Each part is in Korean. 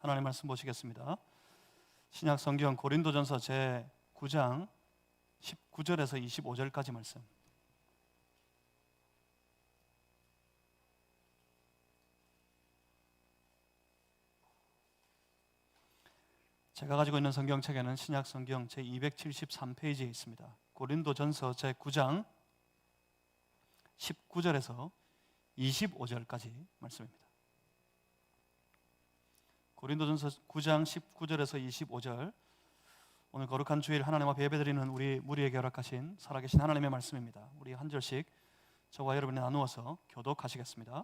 하나님 말씀 보시겠습니다. 신약 성경 고린도전서 제9장 19절에서 25절까지 말씀. 제가 가지고 있는 성경책에는 신약 성경 제273페이지에 있습니다. 고린도전서 제9장 19절에서 25절까지 말씀입니다. 고린도전서 9장 19절에서 25절, 오늘 거룩한 주일 하나님 앞에 예배드리는 우리 무리에게 허락하신 살아계신 하나님의 말씀입니다. 우리 한 절씩 저와 여러분이 나누어서 교독하시겠습니다.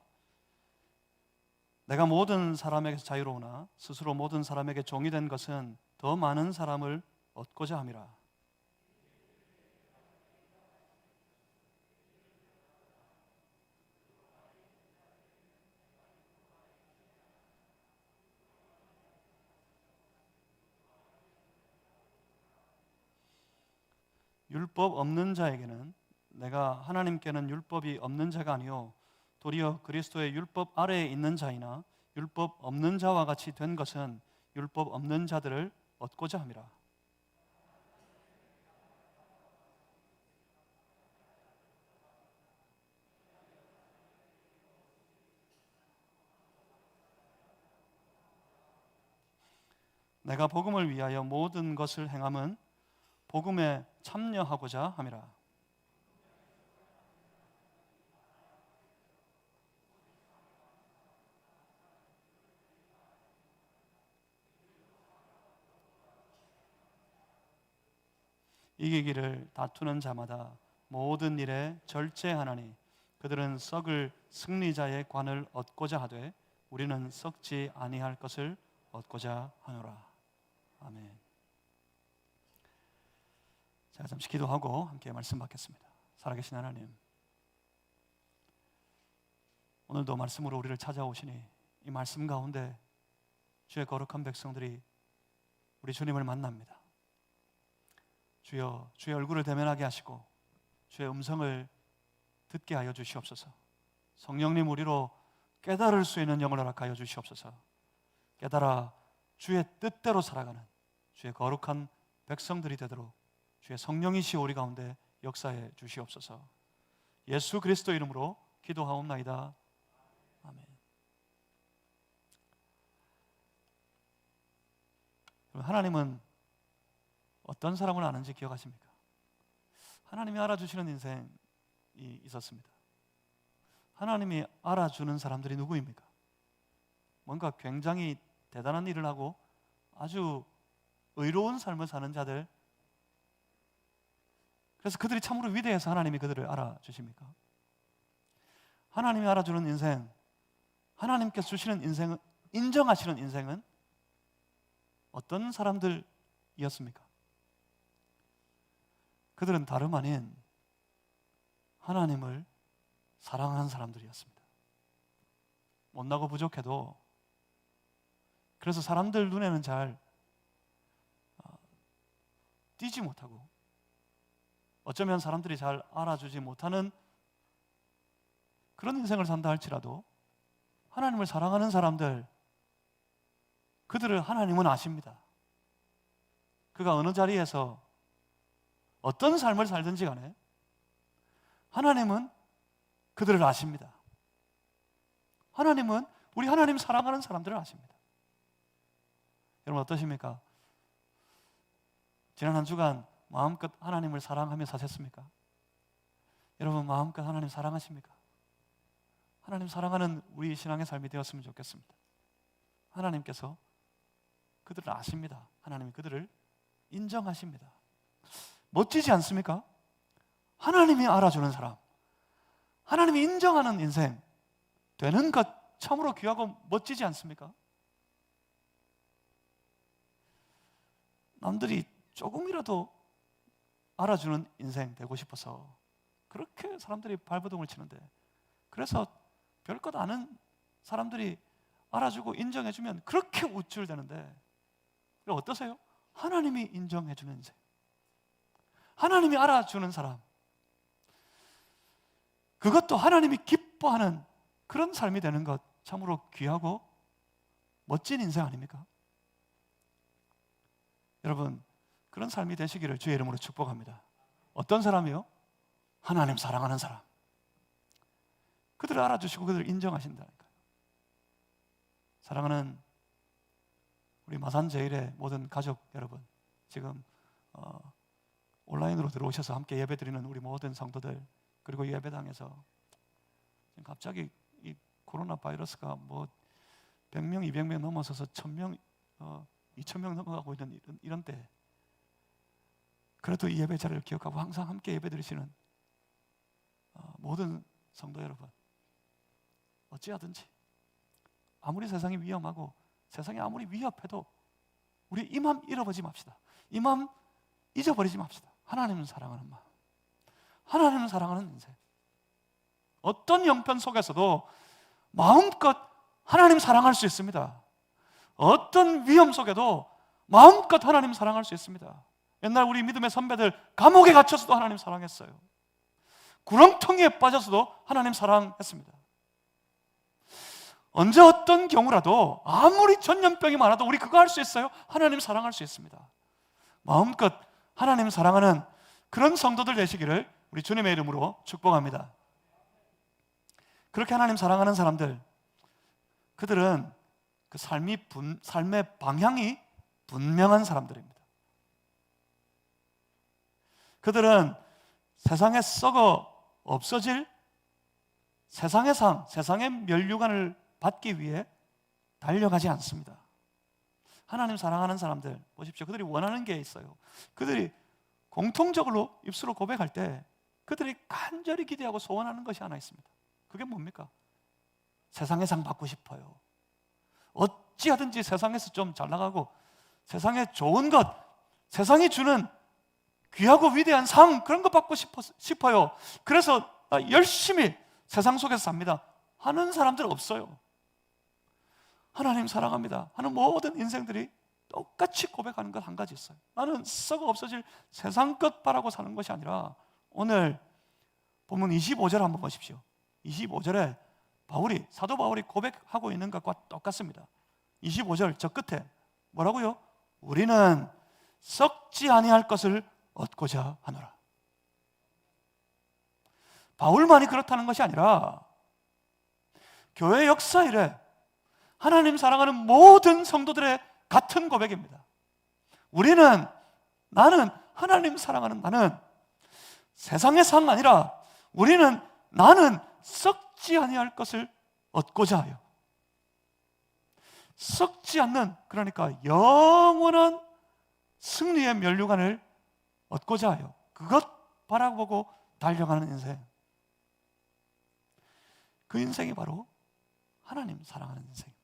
내가 모든 사람에게서 자유로우나 스스로 모든 사람에게 종이 된 것은 더 많은 사람을 얻고자 함이라. 율법 없는 자에게는 내가 하나님께는 율법이 없는 자가 아니요 도리어 그리스도의 율법 아래에 있는 자이나 율법 없는 자와 같이 된 것은 율법 없는 자들을 얻고자 함이라. 내가 복음을 위하여 모든 것을 행함은 복음에 참여하고자 함이라. 이기기를 다투는 자마다 모든 일에 절제하나니 그들은 썩을 승리자의 관을 얻고자 하되 우리는 썩지 아니할 것을 얻고자 하노라. 아멘. 제가 잠시 기도하고 함께 말씀 받겠습니다. 살아계신 하나님, 오늘도 말씀으로 우리를 찾아오시니 이 말씀 가운데 주의 거룩한 백성들이 우리 주님을 만납니다. 주여, 주의 얼굴을 대면하게 하시고 주의 음성을 듣게 하여 주시옵소서. 성령님, 우리로 깨달을 수 있는 영을 허락하여 주시옵소서. 깨달아 주의 뜻대로 살아가는 주의 거룩한 백성들이 되도록 주의 성령이시여 우리 가운데 역사해 주시옵소서. 예수 그리스도 이름으로 기도하옵나이다. 아멘. 하나님은 어떤 사람을 아는지 기억하십니까? 하나님이 알아주시는 인생이 있었습니다. 하나님이 알아주는 사람들이 누구입니까? 뭔가 굉장히 대단한 일을 하고 아주 의로운 삶을 사는 자들, 그래서 그들이 참으로 위대해서 하나님이 그들을 알아주십니까? 하나님이 알아주는 인생, 하나님께서 주시는 인생은, 인정하시는 인생은 어떤 사람들이었습니까? 그들은 다름 아닌 하나님을 사랑하는 사람들이었습니다. 못나고 부족해도, 그래서 사람들 눈에는 잘 띄지 못하고 어쩌면 사람들이 잘 알아주지 못하는 그런 인생을 산다 할지라도 하나님을 사랑하는 사람들, 그들을 하나님은 아십니다. 그가 어느 자리에서 어떤 삶을 살든지 간에 하나님은 그들을 아십니다. 하나님은 우리 하나님 사랑하는 사람들을 아십니다. 여러분 어떠십니까? 지난 한 주간 마음껏 하나님을 사랑하며 사셨습니까? 여러분 마음껏 하나님 사랑하십니까? 하나님 사랑하는 우리 신앙의 삶이 되었으면 좋겠습니다. 하나님께서 그들을 아십니다. 하나님이 그들을 인정하십니다. 멋지지 않습니까? 하나님이 알아주는 사람, 하나님이 인정하는 인생 되는 것 참으로 귀하고 멋지지 않습니까? 남들이 조금이라도 알아주는 인생 되고 싶어서 그렇게 사람들이 발버둥을 치는데, 그래서 별것 아는 사람들이 알아주고 인정해주면 그렇게 우쭐대는데, 어떠세요? 하나님이 인정해주는 인생, 하나님이 알아주는 사람, 그것도 하나님이 기뻐하는 그런 삶이 되는 것 참으로 귀하고 멋진 인생 아닙니까? 여러분, 그런 삶이 되시기를 주의 이름으로 축복합니다. 어떤 사람이요? 하나님 사랑하는 사람. 그들을 알아주시고 그들을 인정하신다니까요. 사랑하는 우리 마산제일의 모든 가족 여러분, 지금 온라인으로 들어오셔서 함께 예배드리는 우리 모든 성도들, 그리고 이 예배당에서 갑자기 이 코로나 바이러스가 뭐 100명, 200명 넘어서서 1000명, 2000명 넘어가고 있는 이런 때, 그래도 이 예배 자리를 기억하고 항상 함께 예배드리시는 모든 성도 여러분, 어찌하든지 아무리 세상이 위험하고 세상이 아무리 위협해도 우리 이 마음 잃어버리지 맙시다. 이 마음 잊어버리지 맙시다. 하나님을 사랑하는 마음, 하나님을 사랑하는 인생. 어떤 형편 속에서도 마음껏 하나님 사랑할 수 있습니다. 어떤 위험 속에도 마음껏 하나님 사랑할 수 있습니다. 옛날 우리 믿음의 선배들 감옥에 갇혀서도 하나님 사랑했어요. 구렁텅이에 빠져서도 하나님 사랑했습니다. 언제 어떤 경우라도 아무리 전염병이 많아도 우리 그거 할 수 있어요? 하나님 사랑할 수 있습니다. 마음껏 하나님 사랑하는 그런 성도들 되시기를 우리 주님의 이름으로 축복합니다. 그렇게 하나님 사랑하는 사람들, 그들은 그 삶의 방향이 분명한 사람들입니다. 그들은 세상에 썩어 없어질 세상의 상, 세상의 면류관을 받기 위해 달려가지 않습니다. 하나님 사랑하는 사람들 보십시오. 그들이 원하는 게 있어요. 그들이 공통적으로 입술로 고백할 때 그들이 간절히 기대하고 소원하는 것이 하나 있습니다. 그게 뭡니까? 세상의 상 받고 싶어요. 어찌하든지 세상에서 좀 잘 나가고 세상에 좋은 것, 세상이 주는 귀하고 위대한 상, 그런 거 받고 싶어요. 그래서 열심히 세상 속에서 삽니다 하는 사람들 없어요. 하나님 사랑합니다 하는 모든 인생들이 똑같이 고백하는 것 한 가지 있어요. 나는 썩어 없어질 세상 것 바라고 사는 것이 아니라, 오늘 본문 25절 한번 보십시오. 25절에 사도 바울이 고백하고 있는 것과 똑같습니다. 25절 저 끝에 뭐라고요? 우리는 썩지 아니할 것을 얻고자 하노라. 바울만이 그렇다는 것이 아니라 교회 역사 이래 하나님 사랑하는 모든 성도들의 같은 고백입니다. 나는 하나님 사랑하는 나는 세상의 상 아니라 나는 썩지 아니할 것을 얻고자 하여, 썩지 않는, 그러니까 영원한 승리의 면류관을 얻고자 하여 그것 바라보고 달려가는 인생, 그 인생이 바로 하나님 사랑하는 인생입니다.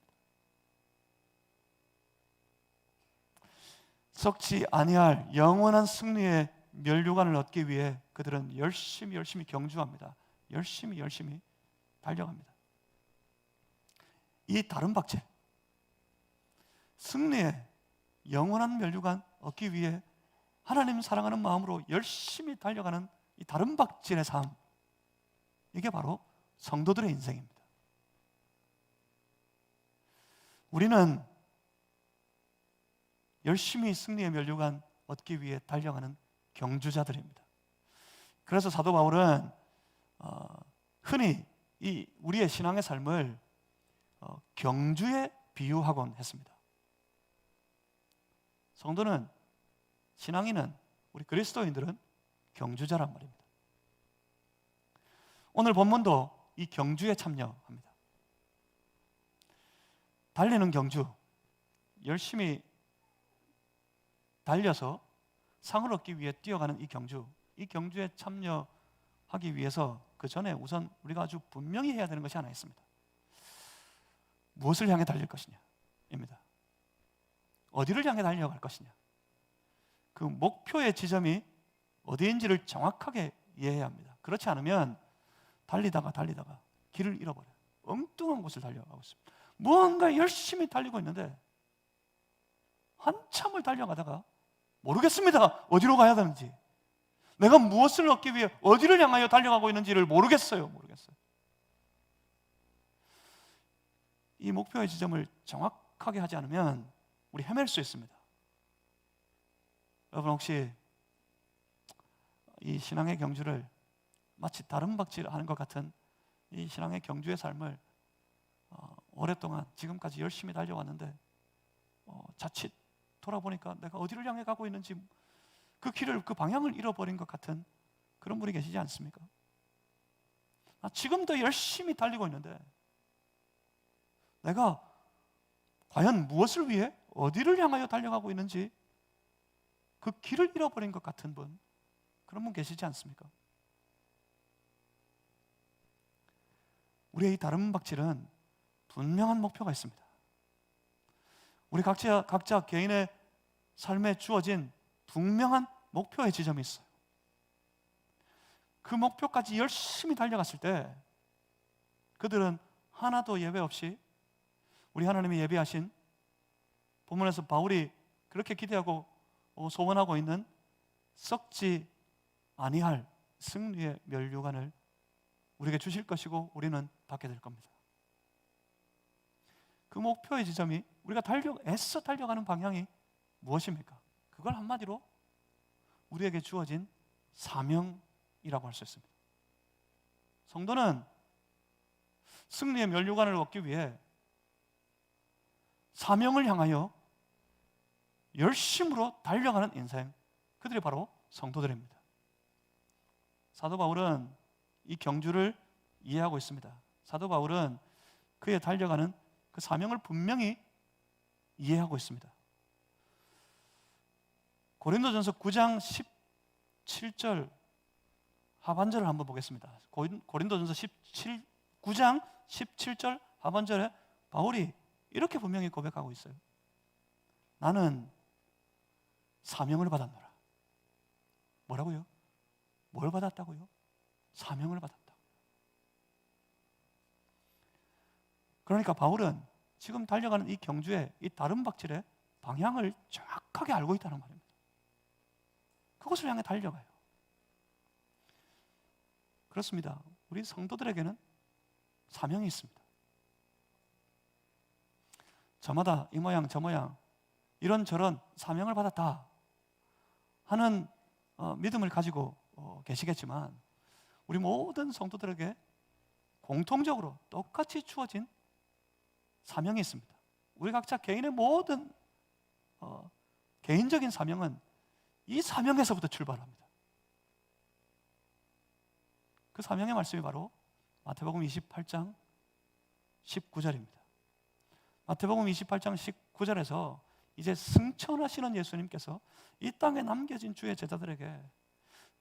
썩지 아니할 영원한 승리의 면류관을 얻기 위해 그들은 열심히 경주합니다. 열심히 달려갑니다. 이 다른 박제, 승리의 영원한 면류관 얻기 위해 하나님 사랑하는 마음으로 열심히 달려가는 이 다른 박질의 삶, 이게 바로 성도들의 인생입니다. 우리는 열심히 승리의 면류관 얻기 위해 달려가는 경주자들입니다. 그래서 사도 바울은 흔히 우리의 신앙의 삶을 경주에 비유하곤 했습니다. 성도는, 신앙인은, 우리 그리스도인들은 경주자란 말입니다. 오늘 본문도 이 경주에 참여합니다. 달리는 경주, 열심히 달려서 상을 얻기 위해 뛰어가는 이 경주에 참여하기 위해서 그 전에 우선 우리가 아주 분명히 해야 되는 것이 하나 있습니다. 무엇을 향해 달릴 것이냐입니다. 어디를 향해 달려갈 것이냐, 그 목표의 지점이 어디인지를 정확하게 이해해야 합니다. 그렇지 않으면 달리다가 길을 잃어버려요. 엉뚱한 곳을 달려가고 있습니다. 무언가 열심히 달리고 있는데 한참을 달려가다가 모르겠습니다. 어디로 가야 되는지, 내가 무엇을 얻기 위해 어디를 향하여 달려가고 있는지를 모르겠어요. 이 목표의 지점을 정확하게 정확하게 하지 않으면 우리 헤맬 수 있습니다. 여러분 혹시 이 신앙의 경주를 마치 다른 박질하는 것 같은 이 신앙의 경주의 삶을 오랫동안 지금까지 열심히 달려왔는데 자칫 돌아보니까 내가 어디를 향해 가고 있는지 그 길을, 그 방향을 잃어버린 것 같은 그런 분이 계시지 않습니까? 지금도 열심히 달리고 있는데 내가 과연 무엇을 위해 어디를 향하여 달려가고 있는지 그 길을 잃어버린 것 같은 분, 그런 분 계시지 않습니까? 우리의 이 다른 박질은 분명한 목표가 있습니다. 우리 각자 개인의 삶에 주어진 분명한 목표의 지점이 있어요. 그 목표까지 열심히 달려갔을 때 그들은 하나도 예외 없이 우리 하나님이 예비하신, 본문에서 바울이 그렇게 기대하고 소원하고 있는 썩지 아니할 승리의 면류관을 우리에게 주실 것이고 우리는 받게 될 겁니다. 그 목표의 지점이, 우리가 애써 달려가는 방향이 무엇입니까? 그걸 한마디로 우리에게 주어진 사명이라고 할 수 있습니다. 성도는 승리의 면류관을 얻기 위해 사명을 향하여 열심으로 달려가는 인생, 그들이 바로 성도들입니다. 사도 바울은 이 경주를 이해하고 있습니다. 사도 바울은 그의 달려가는 그 사명을 분명히 이해하고 있습니다. 고린도전서 9장 17절 하반절을 한번 보겠습니다. 고린도전서 9장 17절 하반절에 바울이 이렇게 분명히 고백하고 있어요. 나는 사명을 받았노라. 뭐라고요? 뭘 받았다고요? 사명을 받았다. 그러니까 바울은 지금 달려가는 이 경주의 이 다른 박질의 방향을 정확하게 알고 있다는 말입니다. 그것을 향해 달려가요. 그렇습니다. 우리 성도들에게는 사명이 있습니다. 저마다 이 모양 저 모양 이런저런 사명을 받았다 하는 믿음을 가지고 계시겠지만 우리 모든 성도들에게 공통적으로 똑같이 주어진 사명이 있습니다. 우리 각자 개인의 모든 개인적인 사명은 이 사명에서부터 출발합니다. 그 사명의 말씀이 바로 마태복음 28장 19절입니다. 마태복음 28장 19절에서 이제 승천하시는 예수님께서 이 땅에 남겨진 주의 제자들에게,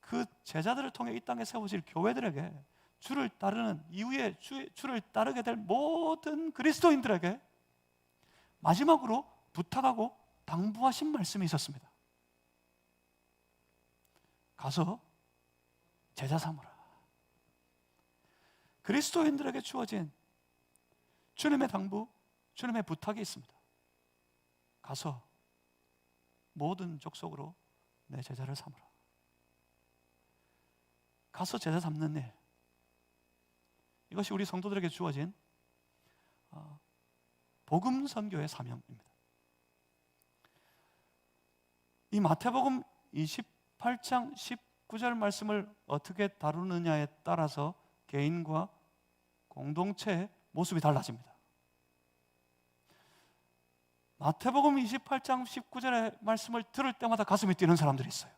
그 제자들을 통해 이 땅에 세우실 교회들에게, 주를 따르는 이후에 주를 따르게 될 모든 그리스도인들에게 마지막으로 부탁하고 당부하신 말씀이 있었습니다. 가서 제자 삼으라. 그리스도인들에게 주어진 주님의 당부, 주님의 부탁이 있습니다. 가서 모든 족속으로 내 제자를 삼으라. 가서 제자 삼는 일, 이것이 우리 성도들에게 주어진 복음 선교의 사명입니다. 이 마태복음 28장 19절 말씀을 어떻게 다루느냐에 따라서 개인과 공동체의 모습이 달라집니다. 마태복음 28장 19절의 말씀을 들을 때마다 가슴이 뛰는 사람들이 있어요.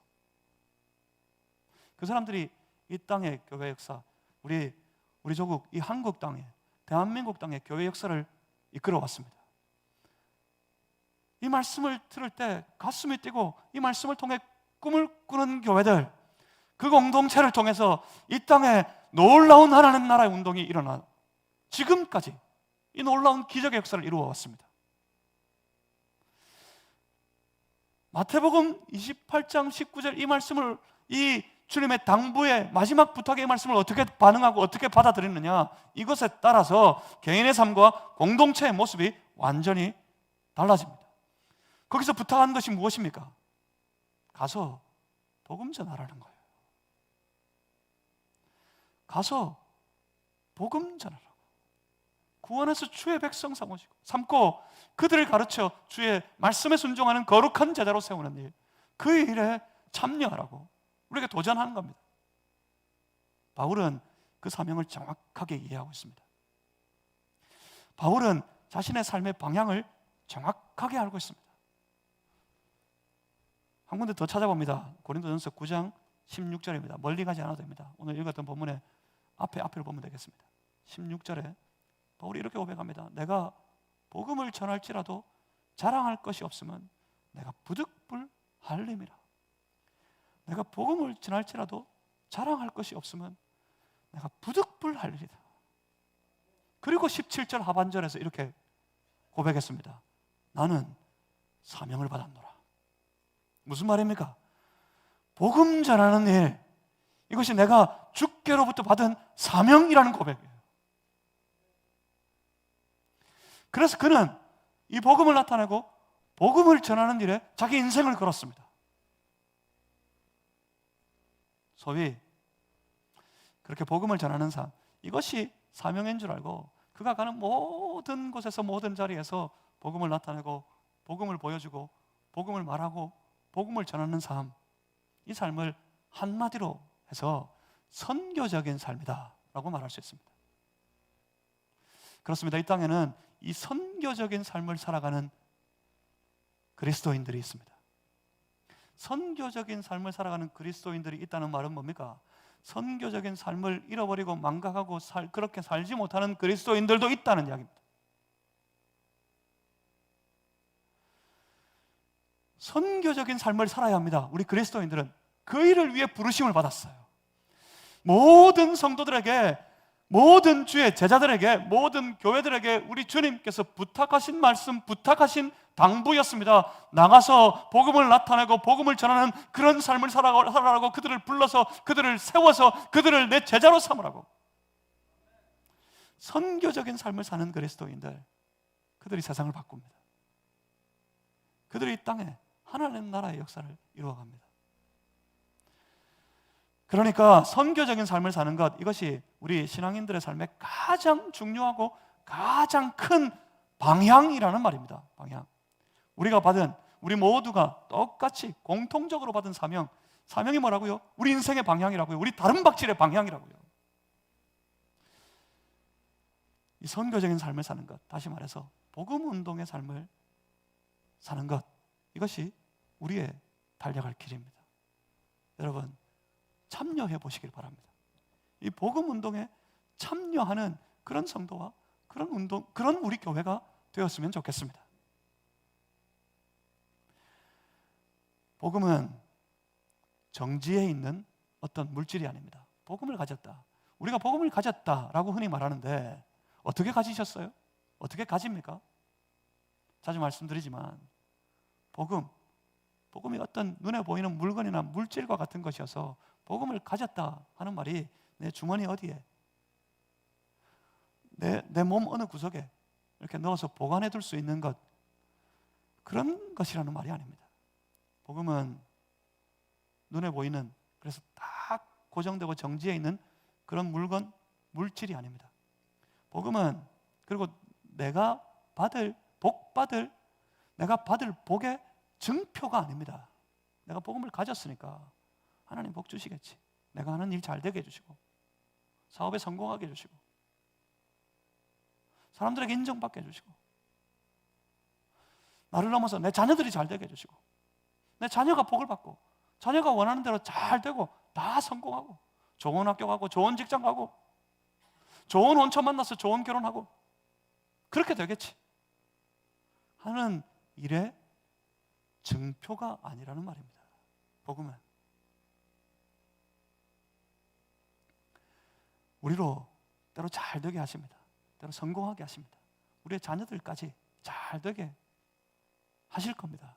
그 사람들이 이 땅의 교회 역사, 우리 조국, 이 한국 땅에, 대한민국 땅의 교회 역사를 이끌어 왔습니다. 이 말씀을 들을 때 가슴이 뛰고 이 말씀을 통해 꿈을 꾸는 교회들, 그 공동체를 통해서 이 땅에 놀라운 하나님 나라의 운동이 일어나 지금까지 이 놀라운 기적의 역사를 이루어 왔습니다. 마태복음 28장 19절 이 말씀을, 이 주님의 당부의 마지막 부탁의 말씀을 어떻게 반응하고 어떻게 받아들이느냐, 이것에 따라서 개인의 삶과 공동체의 모습이 완전히 달라집니다. 거기서 부탁한 것이 무엇입니까? 가서 복음 전하라는 거예요. 가서 복음 전하라고. 구원해서 주의 백성 삼고 그들을 가르쳐 주의 말씀에 순종하는 거룩한 제자로 세우는 일, 그 일에 참여하라고 우리에게 도전하는 겁니다. 바울은 그 사명을 정확하게 이해하고 있습니다. 바울은 자신의 삶의 방향을 정확하게 알고 있습니다. 한 군데 더 찾아봅니다. 고린도전서 9장 16절입니다. 멀리 가지 않아도 됩니다. 오늘 읽었던 본문의 앞을 보면 되겠습니다. 16절에 바울이 이렇게 고백합니다. 내가 복음을 전할지라도 자랑할 것이 없으면 내가 부득불할림이라. 내가 복음을 전할지라도 자랑할 것이 없으면 내가 부득불할리다. 그리고 17절 하반절에서 이렇게 고백했습니다. 나는 사명을 받았노라. 무슨 말입니까? 복음 전하는 일, 이것이 내가 주께로부터 받은 사명이라는 고백이에요. 그래서 그는 이 복음을 나타내고 복음을 전하는 일에 자기 인생을 걸었습니다. 소위 그렇게 복음을 전하는 삶, 이것이 사명인 줄 알고 그가 가는 모든 곳에서 모든 자리에서 복음을 나타내고 복음을 보여주고 복음을 말하고 복음을 전하는 삶, 이 삶을 한마디로 해서 선교적인 삶이다 라고 말할 수 있습니다. 그렇습니다. 이 땅에는 이 선교적인 삶을 살아가는 그리스도인들이 있습니다. 선교적인 삶을 살아가는 그리스도인들이 있다는 말은 뭡니까? 선교적인 삶을 잃어버리고 망각하고 그렇게 살지 못하는 그리스도인들도 있다는 이야기입니다. 선교적인 삶을 살아야 합니다. 우리 그리스도인들은 그 일을 위해 부르심을 받았어요. 모든 성도들에게, 모든 주의 제자들에게, 모든 교회들에게 우리 주님께서 부탁하신 말씀, 부탁하신 당부였습니다. 나가서 복음을 나타내고 복음을 전하는 그런 삶을 살아라고 그들을 불러서 그들을 세워서 그들을 내 제자로 삼으라고. 선교적인 삶을 사는 그리스도인들, 그들이 세상을 바꿉니다. 그들이 이 땅에 하나님 나라의 역사를 이루어갑니다. 그러니까 선교적인 삶을 사는 것, 이것이 우리 신앙인들의 삶에 가장 중요하고 가장 큰 방향이라는 말입니다. 방향. 우리 모두가 똑같이 공통적으로 받은 사명이 뭐라고요? 우리 인생의 방향이라고요. 우리 다른 박질의 방향이라고요. 이 선교적인 삶을 사는 것, 다시 말해서 복음 운동의 삶을 사는 것, 이것이 우리의 달려갈 길입니다. 여러분, 참여해 보시길 바랍니다. 이 복음 운동에 참여하는 그런 성도와 그런 우리 교회가 되었으면 좋겠습니다. 복음은 정지해 있는 어떤 물질이 아닙니다. 복음을 가졌다. 우리가 복음을 가졌다라고 흔히 말하는데 어떻게 가지셨어요? 어떻게 가집니까? 자주 말씀드리지만 복음이 어떤 눈에 보이는 물건이나 물질과 같은 것이어서 복음을 가졌다 하는 말이 내 주머니 어디에, 내 몸 어느 구석에 이렇게 넣어서 보관해 둘 수 있는 것, 그런 것이라는 말이 아닙니다. 복음은 눈에 보이는, 그래서 딱 고정되고 정지해 있는 그런 물질이 아닙니다. 복음은, 그리고 내가 받을 복의 증표가 아닙니다. 내가 복음을 가졌으니까 하나님 복 주시겠지. 내가 하는 일 잘 되게 해주시고 사업에 성공하게 해주시고 사람들에게 인정받게 해주시고 나를 넘어서 내 자녀들이 잘 되게 해주시고 내 자녀가 복을 받고 자녀가 원하는 대로 잘 되고 다 성공하고 좋은 학교 가고 좋은 직장 가고 좋은 원처 만나서 좋은 결혼하고 그렇게 되겠지 하는 일의 증표가 아니라는 말입니다. 복음은 우리로 때로 잘 되게 하십니다. 때로 성공하게 하십니다. 우리의 자녀들까지 잘 되게 하실 겁니다.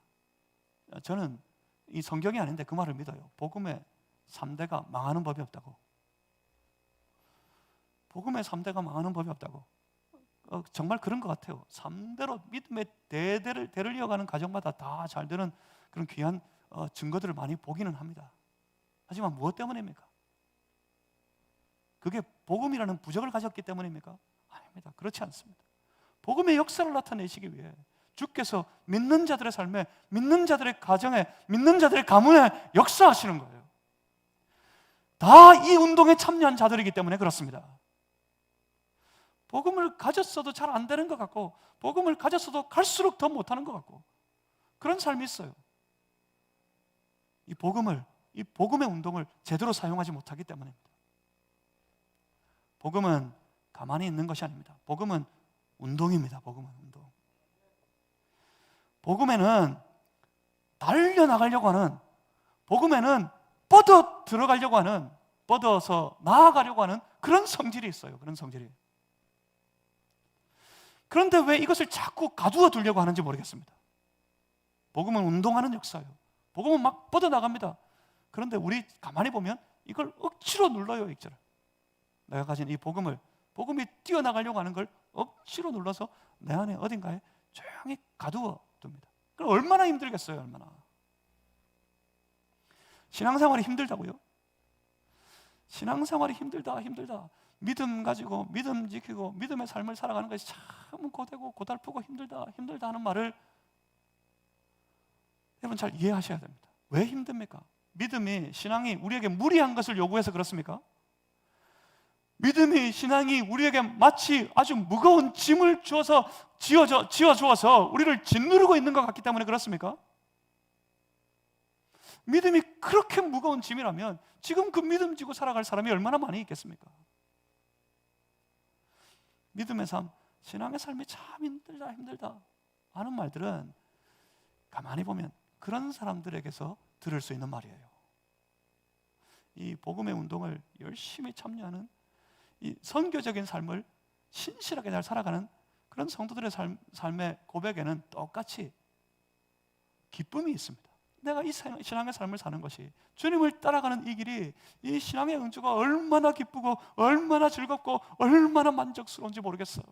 저는 이 성경이 아닌데 그 말을 믿어요. 복음의 3대가 망하는 법이 없다고. 복음의 3대가 망하는 법이 없다고. 정말 그런 것 같아요. 3대로 믿음의 대를 이어가는 가정마다 다 잘 되는 그런 귀한 증거들을 많이 보기는 합니다. 하지만 무엇 때문입니까? 그게 복음이라는 부적을 가졌기 때문입니까? 아닙니다. 아닙니다. 그렇지 않습니다. 복음의 역사를 나타내시기 위해 주께서 믿는 자들의 삶에, 믿는 자들의 가정에, 믿는 자들의 가문에 역사하시는 거예요. 다 이 운동에 참여한 자들이기 때문에 그렇습니다. 복음을 가졌어도 잘 안 되는 것 같고, 복음을 가졌어도 갈수록 더 못하는 것 같고, 그런 삶이 있어요. 이 복음의 운동을 제대로 사용하지 못하기 때문입니다. 복음은 가만히 있는 것이 아닙니다. 복음은 운동입니다. 복음은 운동. 복음에는 달려나가려고 하는, 복음에는 뻗어 들어가려고 하는, 뻗어서 나아가려고 하는 그런 성질이 있어요. 그런 성질이. 그런데 왜 이것을 자꾸 가두어 두려고 하는지 모르겠습니다. 복음은 운동하는 역사예요. 복음은 막 뻗어나갑니다. 그런데 우리 가만히 보면 이걸 억지로 눌러요. 익절을. 내가 가진 이 복음이 뛰어나가려고 하는 걸 억지로 눌러서 내 안에 어딘가에 조용히 가두어 둡니다. 그럼 얼마나 힘들겠어요. 얼마나. 신앙생활이 힘들다고요? 신앙생활이 힘들다. 믿음 가지고, 믿음 지키고, 믿음의 삶을 살아가는 것이 참 고되고 고달프고 힘들다 하는 말을 여러분 잘 이해하셔야 됩니다. 왜 힘듭니까? 믿음이, 신앙이 우리에게 무리한 것을 요구해서 그렇습니까? 믿음이, 신앙이 우리에게 마치 아주 무거운 짐을 지어주어서 우리를 짓누르고 있는 것 같기 때문에 그렇습니까? 믿음이 그렇게 무거운 짐이라면 지금 그 믿음 지고 살아갈 사람이 얼마나 많이 있겠습니까? 믿음의 삶, 신앙의 삶이 참 힘들다 하는 말들은 가만히 보면 그런 사람들에게서 들을 수 있는 말이에요. 이 복음의 운동을 열심히 참여하는, 이 선교적인 삶을 신실하게 잘 살아가는 그런 성도들의 삶의 고백에는 똑같이 기쁨이 있습니다. 내가 이 신앙의 삶을 사는 것이, 주님을 따라가는 이 길이, 이 신앙의 응주가 얼마나 기쁘고 얼마나 즐겁고 얼마나 만족스러운지 모르겠어요.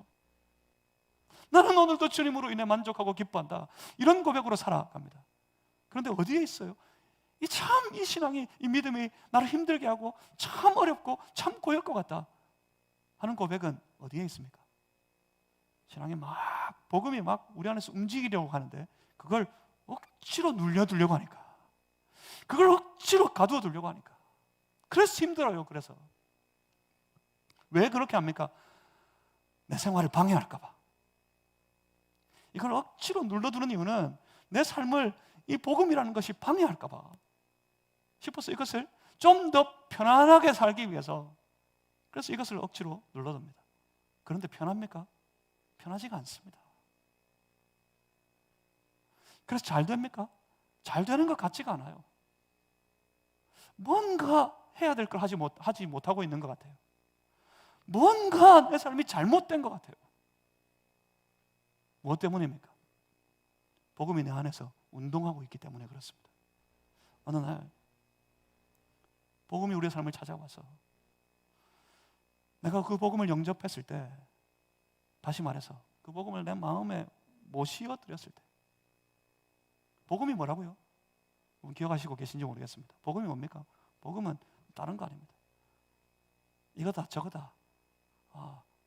나는 오늘도 주님으로 인해 만족하고 기뻐한다. 이런 고백으로 살아갑니다. 그런데 어디에 있어요? 이 신앙이, 이 믿음이 나를 힘들게 하고 참 어렵고 참 고열 것 같다 하는 고백은 어디에 있습니까? 신앙이 복음이 우리 안에서 움직이려고 하는데 그걸 억지로 눌려두려고 하니까, 그걸 억지로 가두어 두려고 하니까, 그래서 힘들어요. 그래서 왜 그렇게 합니까? 내 생활을 방해할까 봐. 이걸 억지로 눌러두는 이유는 내 삶을 이 복음이라는 것이 방해할까 봐 싶어서 이것을 좀 더 편안하게 살기 위해서, 그래서 이것을 억지로 눌러둡니다. 그런데 편합니까? 편하지가 않습니다. 그래서 잘 됩니까? 잘 되는 것 같지가 않아요. 뭔가 해야 될 걸 하지 못하고 있는 것 같아요. 뭔가 내 삶이 잘못된 것 같아요. 무엇 때문입니까? 복음이 내 안에서 운동하고 있기 때문에 그렇습니다. 어느 날 복음이 우리의 삶을 찾아와서 내가 그 복음을 영접했을 때, 다시 말해서 그 복음을 내 마음에 모시어 드렸을 때, 복음이 뭐라고요? 기억하시고 계신지 모르겠습니다. 복음이 뭡니까? 복음은 다른 거 아닙니다. 이거다 저거다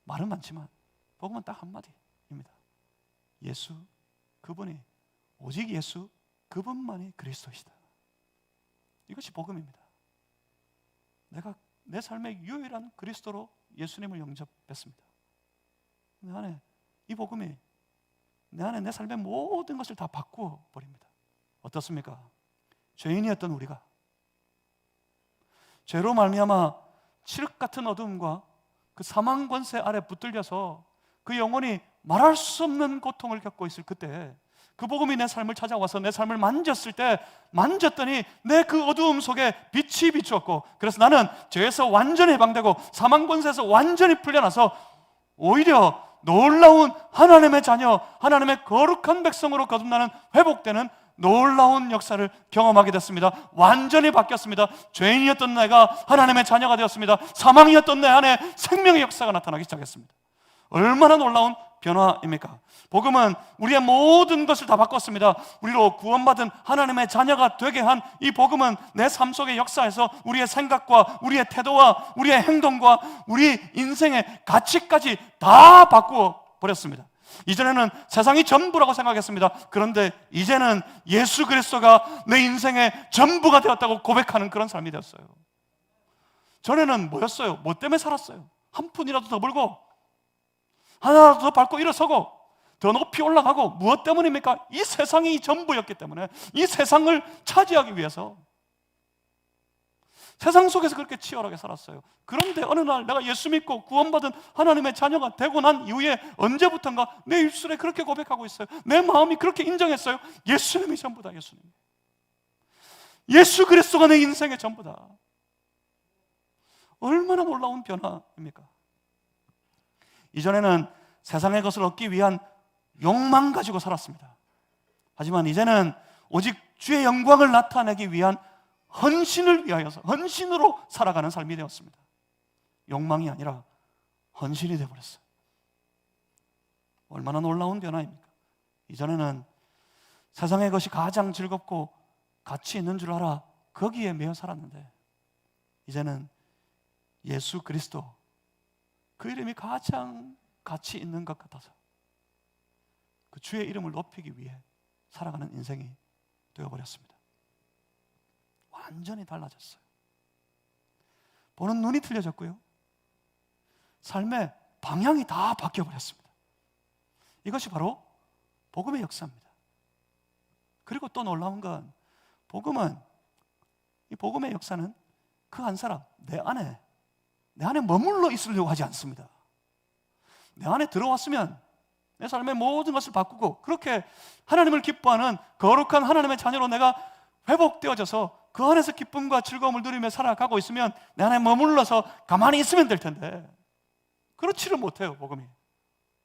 말은 많지만 복음은 딱 한마디입니다. 예수, 그분이, 오직 예수, 그분만이 그리스도시다. 이것이 복음입니다. 내가 내 삶의 유일한 그리스도로 예수님을 영접했습니다. 내 안에 이 복음이 내 안에 내 삶의 모든 것을 다 바꾸어 버립니다. 어떻습니까? 죄인이었던 우리가 죄로 말미암아 칠흑 같은 어두움과 그 사망 권세 아래 붙들려서 그 영혼이 말할 수 없는 고통을 겪고 있을 그때, 그 복음이 내 삶을 찾아와서 내 삶을 만졌을 때, 만졌더니 내 그 어두움 속에 빛이 비추었고, 그래서 나는 죄에서 완전히 해방되고 사망 권세에서 완전히 풀려나서 오히려 놀라운 하나님의 자녀, 하나님의 거룩한 백성으로 거듭나는, 회복되는 놀라운 역사를 경험하게 됐습니다. 완전히 바뀌었습니다. 죄인이었던 내가 하나님의 자녀가 되었습니다. 사망이었던 내 안에 생명의 역사가 나타나기 시작했습니다. 얼마나 놀라운 변화입니까? 복음은 우리의 모든 것을 다 바꿨습니다. 우리로 구원받은 하나님의 자녀가 되게 한 이 복음은 내 삶 속의 역사에서 우리의 생각과 우리의 태도와 우리의 행동과 우리 인생의 가치까지 다 바꾸어 버렸습니다. 이전에는 세상이 전부라고 생각했습니다. 그런데 이제는 예수 그리스도가 내 인생의 전부가 되었다고 고백하는 그런 삶이 되었어요. 전에는 뭐였어요? 뭐 때문에 살았어요? 한 푼이라도 더 벌고 하나라도 더 밟고 일어서고 더 높이 올라가고, 무엇 때문입니까? 이 세상이 전부였기 때문에, 이 세상을 차지하기 위해서 세상 속에서 그렇게 치열하게 살았어요. 그런데 어느 날 내가 예수 믿고 구원받은 하나님의 자녀가 되고 난 이후에 언제부턴가 내 입술에 그렇게 고백하고 있어요. 내 마음이 그렇게 인정했어요. 예수님이 전부다. 예수 그리스도가 내 인생의 전부다. 얼마나 놀라운 변화입니까? 이전에는 세상의 것을 얻기 위한 욕망 가지고 살았습니다. 하지만 이제는 오직 주의 영광을 나타내기 위한 헌신을 위하여서 헌신으로 살아가는 삶이 되었습니다. 욕망이 아니라 헌신이 되어버렸어요. 얼마나 놀라운 변화입니까? 이전에는 세상의 것이 가장 즐겁고 가치 있는 줄 알아 거기에 매여 살았는데, 이제는 예수 그리스도, 그 이름이 가장 가치 있는 것 같아서 그 주의 이름을 높이기 위해 살아가는 인생이 되어버렸습니다. 완전히 달라졌어요. 보는 눈이 틀려졌고요, 삶의 방향이 다 바뀌어버렸습니다. 이것이 바로 복음의 역사입니다. 그리고 또 놀라운 건, 이 복음의 역사는 그 한 사람, 내 안에 머물러 있으려고 하지 않습니다. 내 안에 들어왔으면 내 삶의 모든 것을 바꾸고, 그렇게 하나님을 기뻐하는 거룩한 하나님의 자녀로 내가 회복되어져서 그 안에서 기쁨과 즐거움을 누리며 살아가고 있으면 내 안에 머물러서 가만히 있으면 될 텐데, 그렇지를 못해요.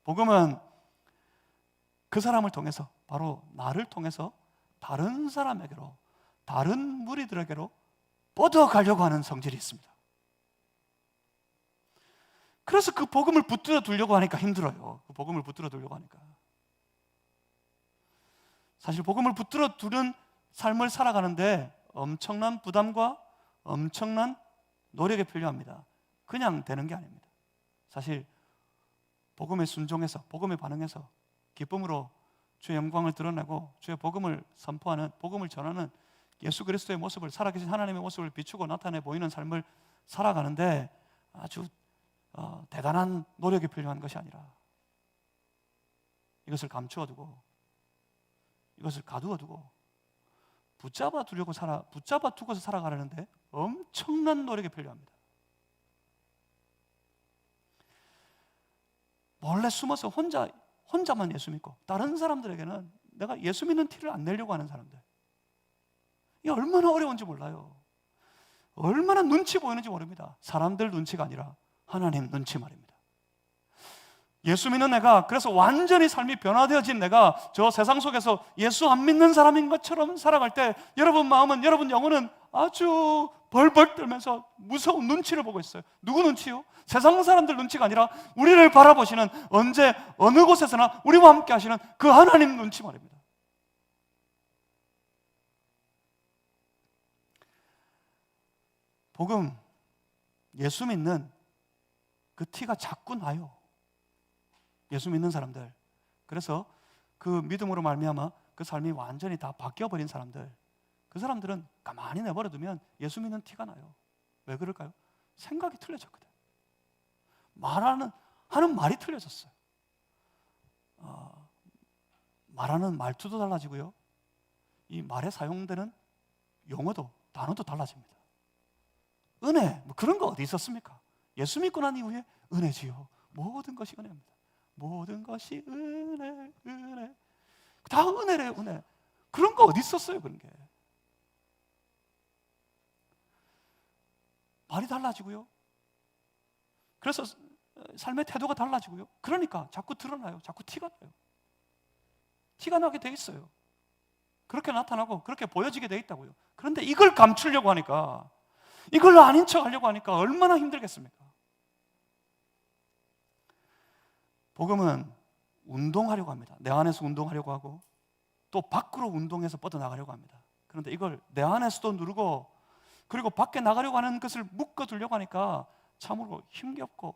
복음은 그 사람을 통해서, 바로 나를 통해서 다른 사람에게로, 다른 무리들에게로 뻗어가려고 하는 성질이 있습니다. 그래서 그 복음을 붙들어 두려고 하니까 힘들어요. 그 복음을 붙들어 두려고 하니까. 사실 복음을 붙들어 두는 삶을 살아가는데 엄청난 부담과 엄청난 노력이 필요합니다. 그냥 되는 게 아닙니다. 사실 복음에 순종해서, 복음에 반응해서 기쁨으로 주의 영광을 드러내고 주의 복음을 선포하는, 복음을 전하는 예수 그리스도의 모습을, 살아계신 하나님의 모습을 비추고 나타내 보이는 삶을 살아가는데 아주 대단한 노력이 필요한 것이 아니라, 이것을 감추어 두고, 이것을 가두어 두고 붙잡아 두고서 살아가려는데 엄청난 노력이 필요합니다. 몰래 숨어서 혼자만 예수 믿고 다른 사람들에게는 내가 예수 믿는 티를 안 내려고 하는 사람들, 이게 얼마나 어려운지 몰라요. 얼마나 눈치 보이는지 모릅니다. 사람들 눈치가 아니라 하나님 눈치 말입니다. 예수 믿는 내가, 그래서 완전히 삶이 변화되어진 내가 저 세상 속에서 예수 안 믿는 사람인 것처럼 살아갈 때 여러분 마음은, 여러분 영혼은 아주 벌벌 떨면서 무서운 눈치를 보고 있어요. 누구 눈치요? 세상 사람들 눈치가 아니라 우리를 바라보시는, 언제 어느 곳에서나 우리와 함께 하시는 그 하나님 눈치 말입니다. 복음, 예수 믿는 그 티가 자꾸 나요. 예수 믿는 사람들. 그래서 그 믿음으로 말미암아 그 삶이 완전히 다 바뀌어버린 사람들, 그 사람들은 가만히 내버려두면 예수 믿는 티가 나요. 왜 그럴까요? 생각이 틀려졌거든. 하는 말이 틀려졌어요. 말하는 말투도 달라지고요, 이 말에 사용되는 용어도, 단어도 달라집니다. 은혜, 뭐 그런 거 어디 있었습니까? 예수 믿고 난 이후에 은혜지요. 모든 것이 은혜입니다. 모든 것이 은혜. 다 은혜래요, 은혜. 그런 거 어디 있었어요, 그런 게. 말이 달라지고요, 그래서 삶의 태도가 달라지고요, 그러니까 자꾸 드러나요. 자꾸 티가 나요. 티가 나게 돼 있어요. 그렇게 나타나고 그렇게 보여지게 돼 있다고요. 그런데 이걸 감추려고 하니까, 이걸 아닌 척 하려고 하니까 얼마나 힘들겠습니까? 복음은 운동하려고 합니다. 내 안에서 운동하려고 하고 또 밖으로 운동해서 뻗어나가려고 합니다. 그런데 이걸 내 안에서도 누르고 그리고 밖에 나가려고 하는 것을 묶어두려고 하니까 참으로 힘겹고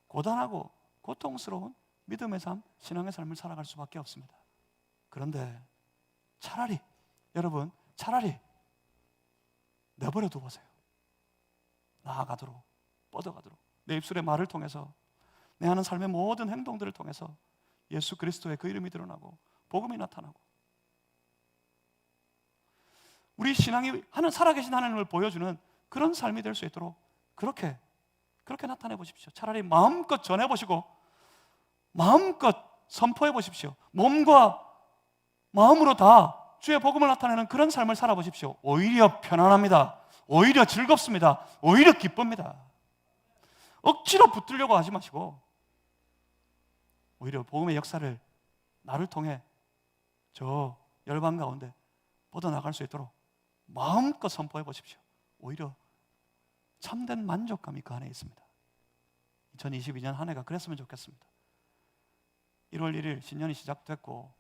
고단하고 고통스러운 믿음의 삶, 신앙의 삶을 살아갈 수밖에 없습니다. 그런데 차라리 여러분 차라리 내버려 두보세요. 나아가도록 뻗어가도록 내 입술의 말을 통해서 내 하는 삶의 모든 행동들을 통해서 예수 그리스도의 그 이름이 드러나고 복음이 나타나고 우리 신앙이 살아계신 하나님을 보여주는 그런 삶이 될 수 있도록 그렇게 나타내 보십시오. 차라리 마음껏 전해 보시고 마음껏 선포해 보십시오. 몸과 마음으로 다 주의 복음을 나타내는 그런 삶을 살아보십시오. 오히려 편안합니다. 오히려 즐겁습니다. 오히려 기쁩니다. 억지로 붙들려고 하지 마시고 오히려 복음의 역사를 나를 통해 저 열방 가운데 뻗어나갈 수 있도록 마음껏 선포해 보십시오. 오히려 참된 만족감이 그 안에 있습니다. 2022년 한 해가 그랬으면 좋겠습니다. 1월 1일 신년이 시작됐고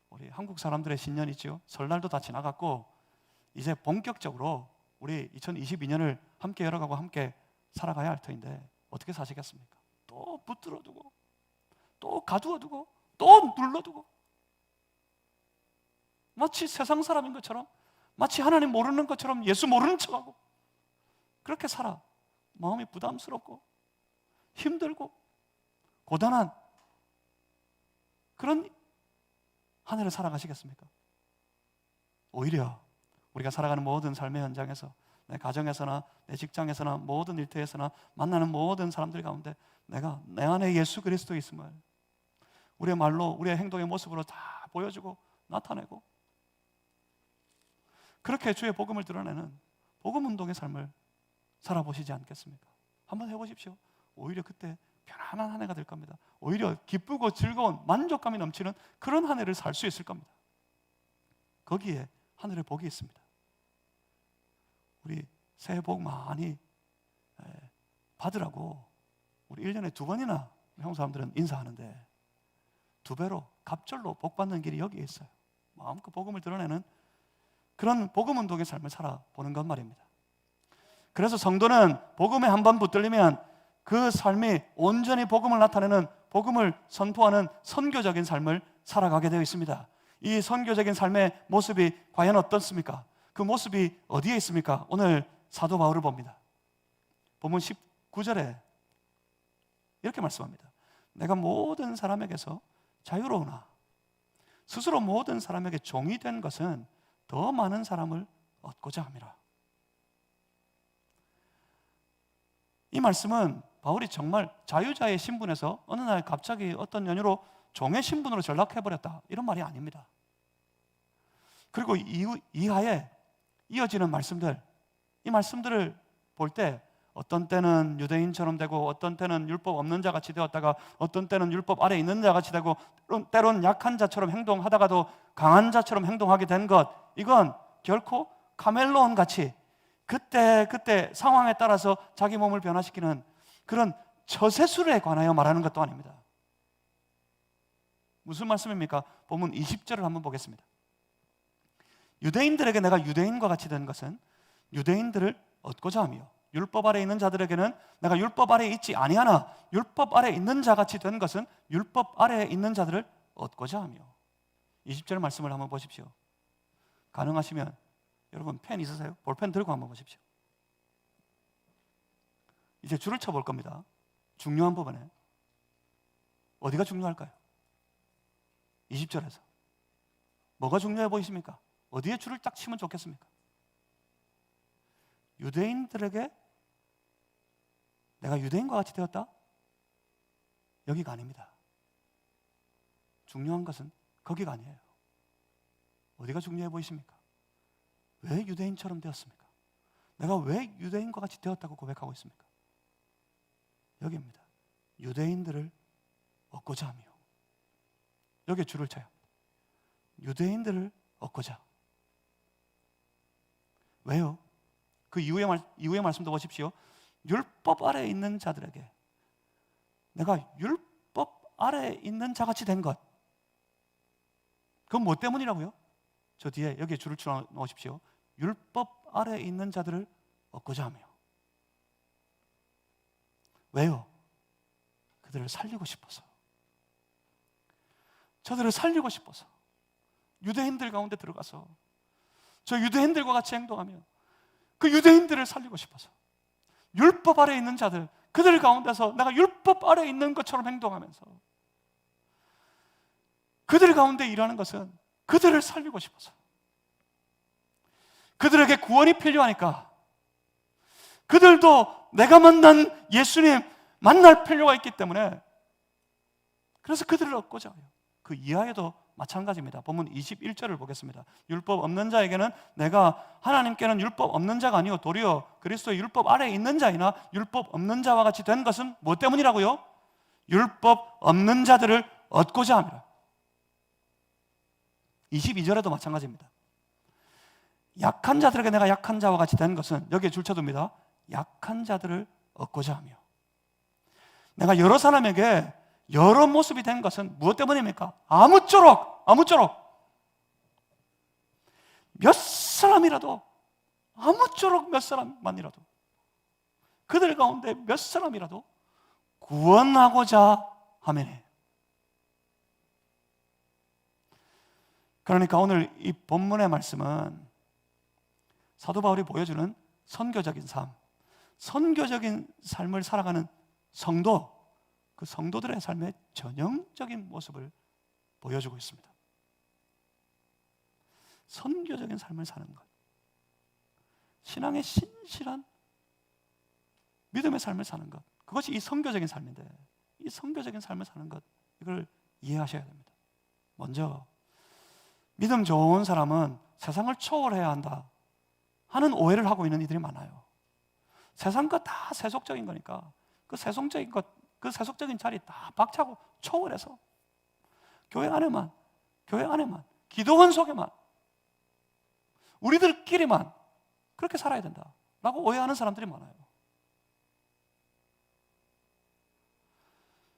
우리 한국 사람들의 신년이죠. 설날도 다 지나갔고 이제 본격적으로 우리 2022년을 함께 열어가고 함께 살아가야 할 터인데 어떻게 사시겠습니까? 또 붙들어두고 또 가두어두고 또 눌러두고 마치 세상 사람인 것처럼 마치 하나님 모르는 것처럼 예수 모르는 척하고 그렇게 살아 마음이 부담스럽고 힘들고 고단한 그런 한 해를 살아가시겠습니까? 오히려 우리가 살아가는 모든 삶의 현장에서 내 가정에서나 내 직장에서나 모든 일터에서나 만나는 모든 사람들 가운데 내가 내 안에 예수 그리스도 있음을 우리의 말로 우리의 행동의 모습으로 다 보여주고 나타내고 그렇게 주의 복음을 드러내는 복음 운동의 삶을 살아보시지 않겠습니까? 한번 해보십시오. 오히려 그때 편안한 한 해가 될 겁니다. 오히려 기쁘고 즐거운 만족감이 넘치는 그런 한 해를 살 수 있을 겁니다. 거기에 하늘의 복이 있습니다. 우리 새해 복 많이 받으라고 우리 1년에 2번이나 한국 사람들은 인사하는데 2배로 갑절로 복 받는 길이 여기에 있어요. 마음껏 복음을 드러내는 그런 복음 운동의 삶을 살아보는 것 말입니다. 그래서 성도는 복음에 한번 붙들리면 그 삶이 온전히 복음을 나타내는 복음을 선포하는 선교적인 삶을 살아가게 되어 있습니다. 이 선교적인 삶의 모습이 과연 어떻습니까? 그 모습이 어디에 있습니까? 오늘 사도 바울을 봅니다. 본문 19절에 이렇게 말씀합니다. 내가 모든 사람에게서 자유로우나 스스로 모든 사람에게 종이 된 것은 더 많은 사람을 얻고자 함이라. 이 말씀은 바울이 정말 자유자의 신분에서 어느 날 갑자기 어떤 연유로 종의 신분으로 전락해버렸다 이런 말이 아닙니다. 그리고 이하에 이어지는 말씀들, 이 말씀들을 볼 때 어떤 때는 유대인처럼 되고 어떤 때는 율법 없는 자같이 되었다가 어떤 때는 율법 아래 있는 자같이 되고 때론 약한 자처럼 행동하다가도 강한 자처럼 행동하게 된 것, 이건 결코 카멜레온 같이 그때 상황에 따라서 자기 몸을 변화시키는 그런 처세술에 관하여 말하는 것도 아닙니다. 무슨 말씀입니까? 본문 20절을 한번 보겠습니다. 유대인들에게 내가 유대인과 같이 된 것은 유대인들을 얻고자 하며 율법 아래 있는 자들에게는 내가 율법 아래에 있지 아니하나 율법 아래에 있는 자같이 된 것은 율법 아래에 있는 자들을 얻고자 하며. 20절 말씀을 한번 보십시오. 가능하시면 여러분 펜 있으세요? 볼펜 들고 한번 보십시오. 이제 줄을 쳐볼 겁니다. 중요한 부분에 어디가 중요할까요? 20절에서 뭐가 중요해 보이십니까? 어디에 줄을 딱 치면 좋겠습니까? 유대인들에게 내가 유대인과 같이 되었다? 여기가 아닙니다. 중요한 것은 거기가 아니에요. 어디가 중요해 보이십니까? 왜 유대인처럼 되었습니까? 내가 왜 유대인과 같이 되었다고 고백하고 있습니까? 여기입니다. 유대인들을 얻고자 하며. 여기에 줄을 쳐요. 유대인들을 얻고자. 왜요? 그 이후의 말씀도 보십시오. 율법 아래에 있는 자들에게 내가 율법 아래에 있는 자같이 된 것, 그건 뭐 때문이라고요? 저 뒤에 여기에 줄을 쳐 놓으십시오. 율법 아래에 있는 자들을 얻고자 하며. 왜요? 그들을 살리고 싶어서. 저들을 살리고 싶어서. 유대인들 가운데 들어가서 저 유대인들과 같이 행동하며 그 유대인들을 살리고 싶어서. 율법 아래에 있는 자들, 그들 가운데서 내가 율법 아래에 있는 것처럼 행동하면서 그들 가운데 일하는 것은 그들을 살리고 싶어서. 그들에게 구원이 필요하니까 그들도 내가 만난 예수님 만날 필요가 있기 때문에 그래서 그들을 얻고자 해요. 그 이하에도 마찬가지입니다. 본문 21절을 보겠습니다. 율법 없는 자에게는 내가 하나님께는 율법 없는 자가 아니요 도리어 그리스도의 율법 아래에 있는 자이나 율법 없는 자와 같이 된 것은 뭐 때문이라고요? 율법 없는 자들을 얻고자 함이라. 22절에도 마찬가지입니다. 약한 자들에게 내가 약한 자와 같이 된 것은 여기에 줄쳐둡니다. 약한 자들을 얻고자 하며. 내가 여러 사람에게 여러 모습이 된 것은 무엇 때문입니까? 아무쪼록 몇 사람이라도, 아무쪼록 몇 사람만이라도, 그들 가운데 몇 사람이라도 구원하고자 하매네. 그러니까 오늘 이 본문의 말씀은 사도 바울이 보여주는 선교적인 삶, 선교적인 삶을 살아가는 성도, 그 성도들의 삶의 전형적인 모습을 보여주고 있습니다. 선교적인 삶을 사는 것, 신앙의 신실한 믿음의 삶을 사는 것, 그것이 이 선교적인 삶인데, 이 선교적인 삶을 사는 것, 이걸 이해하셔야 됩니다. 먼저 믿음 좋은 사람은 세상을 초월해야 한다 하는 오해를 하고 있는 이들이 많아요. 세상 것 다 세속적인 거니까 그 세속적인 것, 그 세속적인 자리 다 박차고 초월해서 교회 안에만 기도원 속에만 우리들끼리만 그렇게 살아야 된다라고 오해하는 사람들이 많아요.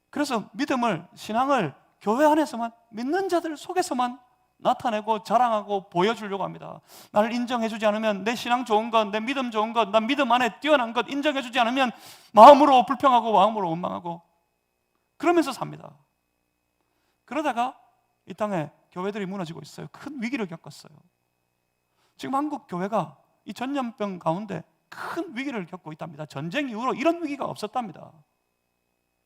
그래서 믿음을, 신앙을 교회 안에서만, 믿는 자들 속에서만 나타내고 자랑하고 보여주려고 합니다. 나를 인정해주지 않으면, 내 신앙 좋은 것, 내 믿음 좋은 것, 난 믿음 안에 뛰어난 것 인정해주지 않으면 마음으로 불평하고 마음으로 원망하고 그러면서 삽니다. 그러다가 이 땅에 교회들이 무너지고 있어요. 큰 위기를 겪었어요. 지금 한국 교회가 이 전염병 가운데 큰 위기를 겪고 있답니다. 전쟁 이후로 이런 위기가 없었답니다.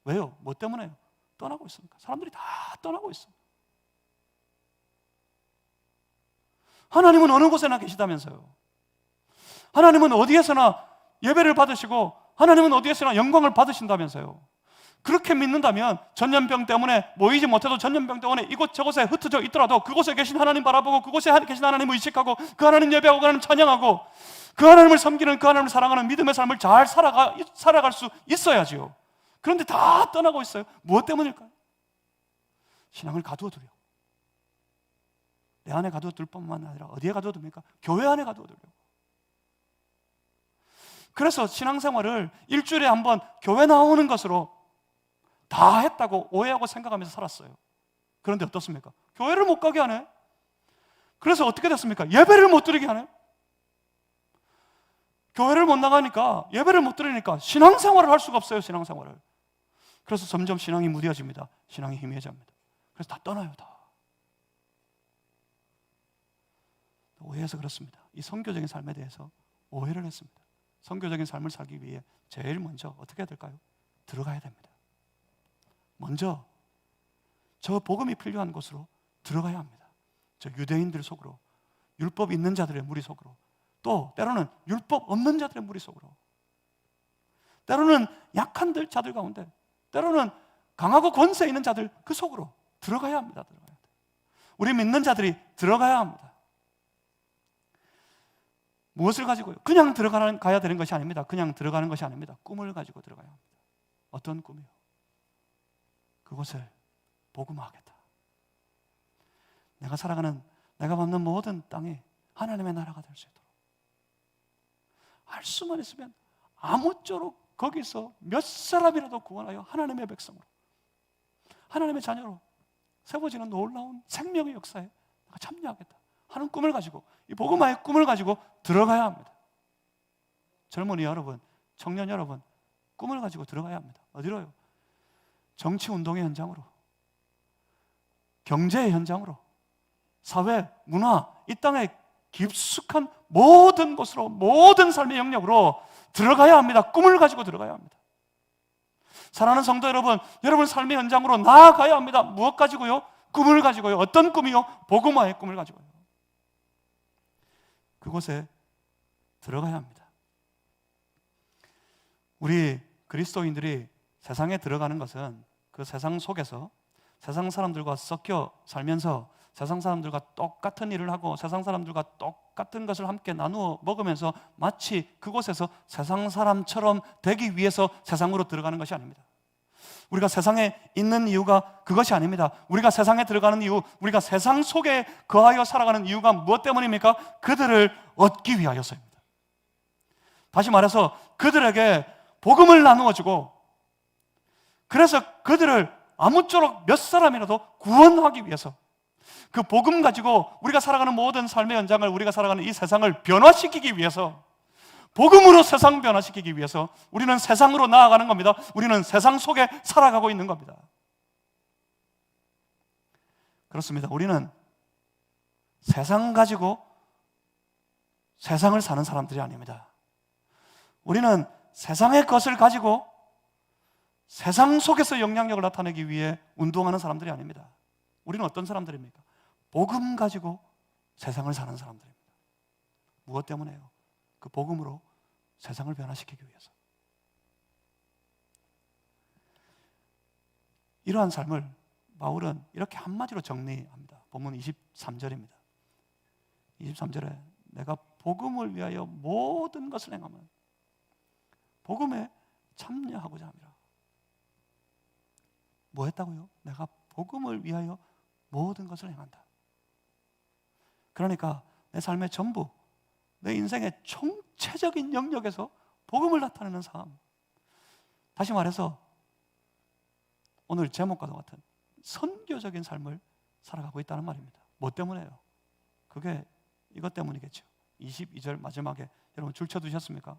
왜요? 뭐 때문에요? 떠나고 있으니까. 사람들이 다 떠나고 있어요. 하나님은 어느 곳에나 계시다면서요. 하나님은 어디에서나 예배를 받으시고 하나님은 어디에서나 영광을 받으신다면서요. 그렇게 믿는다면 전염병 때문에 모이지 못해도 전염병 때문에 이곳 저곳에 흩어져 있더라도 그곳에 계신 하나님 바라보고 그곳에 계신 하나님을 의식하고 그 하나님 예배하고 그 하나님 찬양하고 그 하나님을 섬기는, 그 하나님을 사랑하는 믿음의 삶을 잘 살아갈 수 있어야지요. 그런데 다 떠나고 있어요. 무엇 때문일까요? 신앙을 가두어두려. 내 안에 가두어둘 뿐만 아니라 어디에 가두어둡니까? 교회 안에 가두어두려고. 그래서 신앙생활을 일주일에 한 번 교회 나오는 것으로 다 했다고 오해하고 생각하면서 살았어요. 그런데 어떻습니까? 교회를 못 가게 하네. 그래서 어떻게 됐습니까? 예배를 못 드리게 하네. 교회를 못 나가니까, 예배를 못 드리니까 신앙생활을 할 수가 없어요. 신앙생활을. 그래서 점점 신앙이 무뎌집니다. 신앙이 희미해집니다. 그래서 다 떠나요. 다 오해해서 그렇습니다. 이 선교적인 삶에 대해서 오해를 했습니다. 선교적인 삶을 살기 위해 제일 먼저 어떻게 해야 될까요? 들어가야 됩니다. 먼저 저 복음이 필요한 곳으로 들어가야 합니다. 저 유대인들 속으로, 율법 있는 자들의 무리 속으로, 또 때로는 율법 없는 자들의 무리 속으로, 때로는 약한 자들 가운데, 때로는 강하고 권세 있는 자들 그 속으로 들어가야 합니다. 들어가야 돼요. 우리 믿는 자들이 들어가야 합니다. 무엇을 가지고요? 그냥 가야 되는 것이 아닙니다. 그냥 들어가는 것이 아닙니다. 꿈을 가지고 들어가야 합니다. 어떤 꿈이요? 그곳을 복음화하겠다. 내가 살아가는, 내가 받는 모든 땅이 하나님의 나라가 될 수 있도록 할 수만 있으면 아무쪼록 거기서 몇 사람이라도 구원하여 하나님의 백성으로, 하나님의 자녀로 세워지는 놀라운 생명의 역사에 내가 참여하겠다 하는 꿈을 가지고, 이 복음화의 꿈을 가지고 들어가야 합니다. 젊은이 여러분, 청년 여러분, 꿈을 가지고 들어가야 합니다. 어디로요? 정치운동의 현장으로, 경제의 현장으로, 사회, 문화, 이 땅의 깊숙한 모든 곳으로, 모든 삶의 영역으로 들어가야 합니다. 꿈을 가지고 들어가야 합니다. 사랑하는 성도 여러분, 여러분 삶의 현장으로 나아가야 합니다. 무엇 가지고요? 꿈을 가지고요. 어떤 꿈이요? 복음화의 꿈을 가지고요. 그곳에 들어가야 합니다. 우리 그리스도인들이 세상에 들어가는 것은 그 세상 속에서 세상 사람들과 섞여 살면서 세상 사람들과 똑같은 일을 하고 세상 사람들과 똑같은 것을 함께 나누어 먹으면서 마치 그곳에서 세상 사람처럼 되기 위해서 세상으로 들어가는 것이 아닙니다. 우리가 세상에 있는 이유가 그것이 아닙니다. 우리가 세상에 들어가는 이유, 우리가 세상 속에 거하여 살아가는 이유가 무엇 때문입니까? 그들을 얻기 위하여서입니다. 다시 말해서 그들에게 복음을 나누어주고, 그래서 그들을 아무쪼록 몇 사람이라도 구원하기 위해서, 그 복음 가지고 우리가 살아가는 모든 삶의 현장을, 우리가 살아가는 이 세상을 변화시키기 위해서, 복음으로 세상 변화시키기 위해서 우리는 세상으로 나아가는 겁니다. 우리는 세상 속에 살아가고 있는 겁니다. 그렇습니다. 우리는 세상 가지고 세상을 사는 사람들이 아닙니다. 우리는 세상의 것을 가지고 세상 속에서 영향력을 나타내기 위해 운동하는 사람들이 아닙니다. 우리는 어떤 사람들입니까? 복음 가지고 세상을 사는 사람들입니다. 무엇 때문에요? 그 복음으로 세상을 변화시키기 위해서. 이러한 삶을 바울은 이렇게 한마디로 정리합니다. 본문 23절입니다. 23절에 내가 복음을 위하여 모든 것을 행하면 복음에 참여하고자 합니다. 뭐 했다고요? 내가 복음을 위하여 모든 것을 행한다. 그러니까 내 삶의 전부, 내 인생의 총체적인 영역에서 복음을 나타내는 삶, 다시 말해서 오늘 제목과도 같은 선교적인 삶을 살아가고 있다는 말입니다. 뭐 때문에요? 그게 이것 때문이겠죠. 22절 마지막에, 여러분 줄 쳐두셨습니까?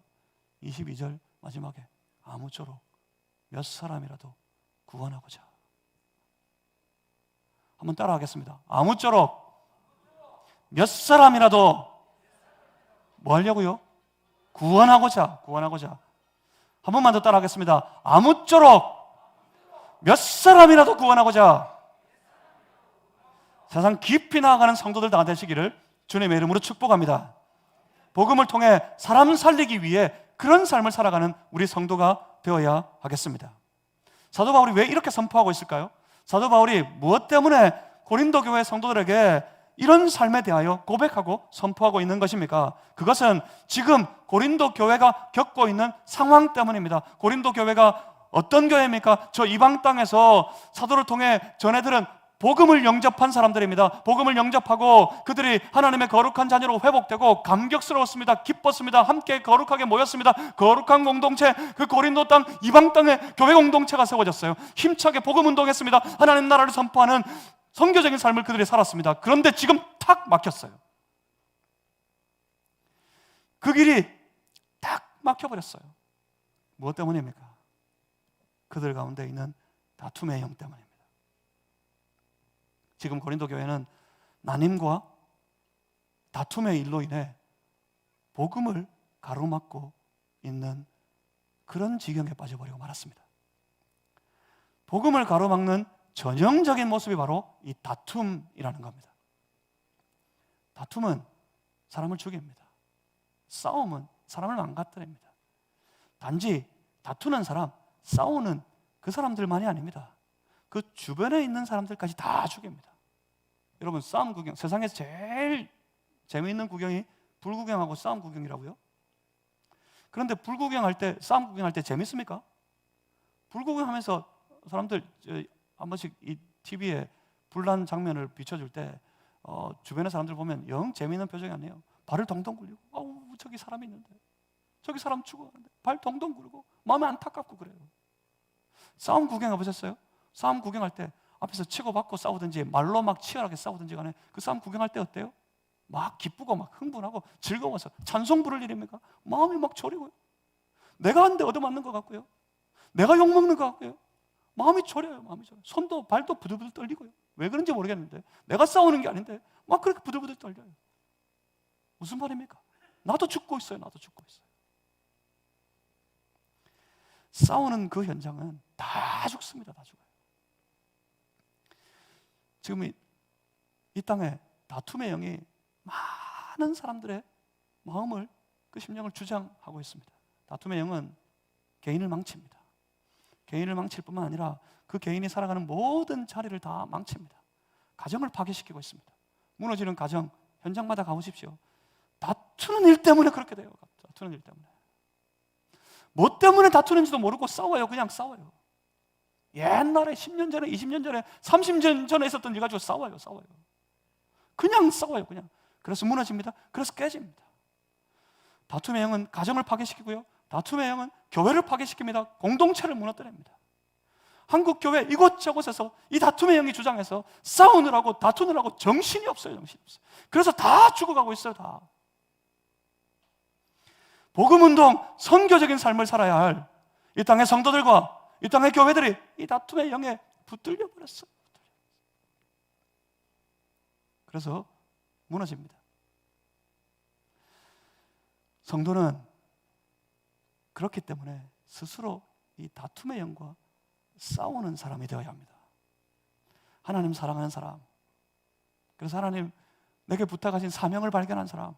22절 마지막에 아무쪼록 몇 사람이라도 구원하고자. 한번 따라하겠습니다. 아무쪼록 몇 사람이라도 뭐 하려고요? 구원하고자. 한 번만 더 따라하겠습니다. 아무쪼록 몇 사람이라도 구원하고자. 세상 깊이 나아가는 성도들 다 되시기를 주님의 이름으로 축복합니다. 복음을 통해 사람 살리기 위해 그런 삶을 살아가는 우리 성도가 되어야 하겠습니다. 사도 바울이 왜 이렇게 선포하고 있을까요? 사도 바울이 무엇 때문에 고린도 교회 성도들에게 이런 삶에 대하여 고백하고 선포하고 있는 것입니까? 그것은 지금 고린도 교회가 겪고 있는 상황 때문입니다. 고린도 교회가 어떤 교회입니까? 저 이방 땅에서 사도를 통해 전애들은 복음을 영접한 사람들입니다. 복음을 영접하고 그들이 하나님의 거룩한 자녀로 회복되고 감격스러웠습니다. 기뻤습니다. 함께 거룩하게 모였습니다. 거룩한 공동체, 그 고린도 땅, 이방 땅에 교회 공동체가 세워졌어요. 힘차게 복음 운동했습니다. 하나님 나라를 선포하는 선교적인 삶을 그들이 살았습니다. 그런데 지금 탁 막혔어요. 그 길이 딱 막혀버렸어요. 무엇 때문입니까? 그들 가운데 있는 다툼의 영 때문입니다. 지금 고린도 교회는 나님과 다툼의 일로 인해 복음을 가로막고 있는 그런 지경에 빠져버리고 말았습니다. 복음을 가로막는 전형적인 모습이 바로 이 다툼이라는 겁니다. 다툼은 사람을 죽입니다. 싸움은 사람을 망가뜨립니다. 단지 다투는 사람, 싸우는 그 사람들만이 아닙니다. 그 주변에 있는 사람들까지 다 죽입니다. 여러분, 싸움 구경, 세상에서 제일 재미있는 구경이 불구경하고 싸움 구경이라고요? 그런데 불구경할 때, 싸움 구경할 때 재밌습니까? 불구경하면서 사람들 한 번씩 이 TV에 불난 장면을 비춰줄 때 주변의 사람들 보면 영 재미있는 표정이 아니에요. 발을 동동 굴리고, 아우 저기 사람이 있는데, 저기 사람 죽어가는데 발 동동 굴고 마음이 안타깝고 그래요. 싸움 구경해 보셨어요? 싸움 구경할 때 앞에서 치고받고 싸우든지 말로 막 치열하게 싸우든지 간에 그 싸움 구경할 때 어때요? 막 기쁘고 막 흥분하고 즐거워서 찬송 부를 일입니까? 마음이 막 졸이고요. 내가 한 대 얻어맞는 것 같고요. 내가 욕먹는 것 같고요. 마음이 졸여요. 마음이 졸여요. 손도 발도 부들부들 떨리고요. 왜 그런지 모르겠는데 내가 싸우는 게 아닌데 막 그렇게 부들부들 떨려요. 무슨 말입니까? 나도 죽고 있어요. 나도 죽고 있어요. 싸우는 그 현장은 다 죽습니다. 다 죽어요. 지금 이 땅에 다툼의 영이 많은 사람들의 마음을, 그 심령을 주장하고 있습니다. 다툼의 영은 개인을 망칩니다. 개인을 망칠 뿐만 아니라 그 개인이 살아가는 모든 자리를 다 망칩니다. 가정을 파괴시키고 있습니다. 무너지는 가정 현장마다 가보십시오. 다투는 일 때문에 그렇게 돼요. 다투는 일 때문에. 뭐 때문에 다투는지도 모르고 싸워요. 그냥 싸워요. 옛날에 10년 전에, 20년 전에, 30년 전에 있었던 일 가지고 싸워요. 그냥 싸워요. 그냥. 그래서 무너집니다. 그래서 깨집니다. 다툼의 영은 가정을 파괴시키고요. 다툼의 영은 교회를 파괴시킵니다. 공동체를 무너뜨립니다. 한국 교회 이곳저곳에서 이 다툼의 영이 주장해서 싸우느라고 다투느라고 정신이 없어요. 그래서 다 죽어가고 있어요. 다. 복음운동, 선교적인 삶을 살아야 할 이 땅의 성도들과 이 땅의 교회들이 이 다툼의 영에 붙들려 버렸어요. 그래서 무너집니다. 성도는 그렇기 때문에 스스로 이 다툼의 영과 싸우는 사람이 되어야 합니다. 하나님 사랑하는 사람, 그래서 하나님 내게 부탁하신 사명을 발견한 사람,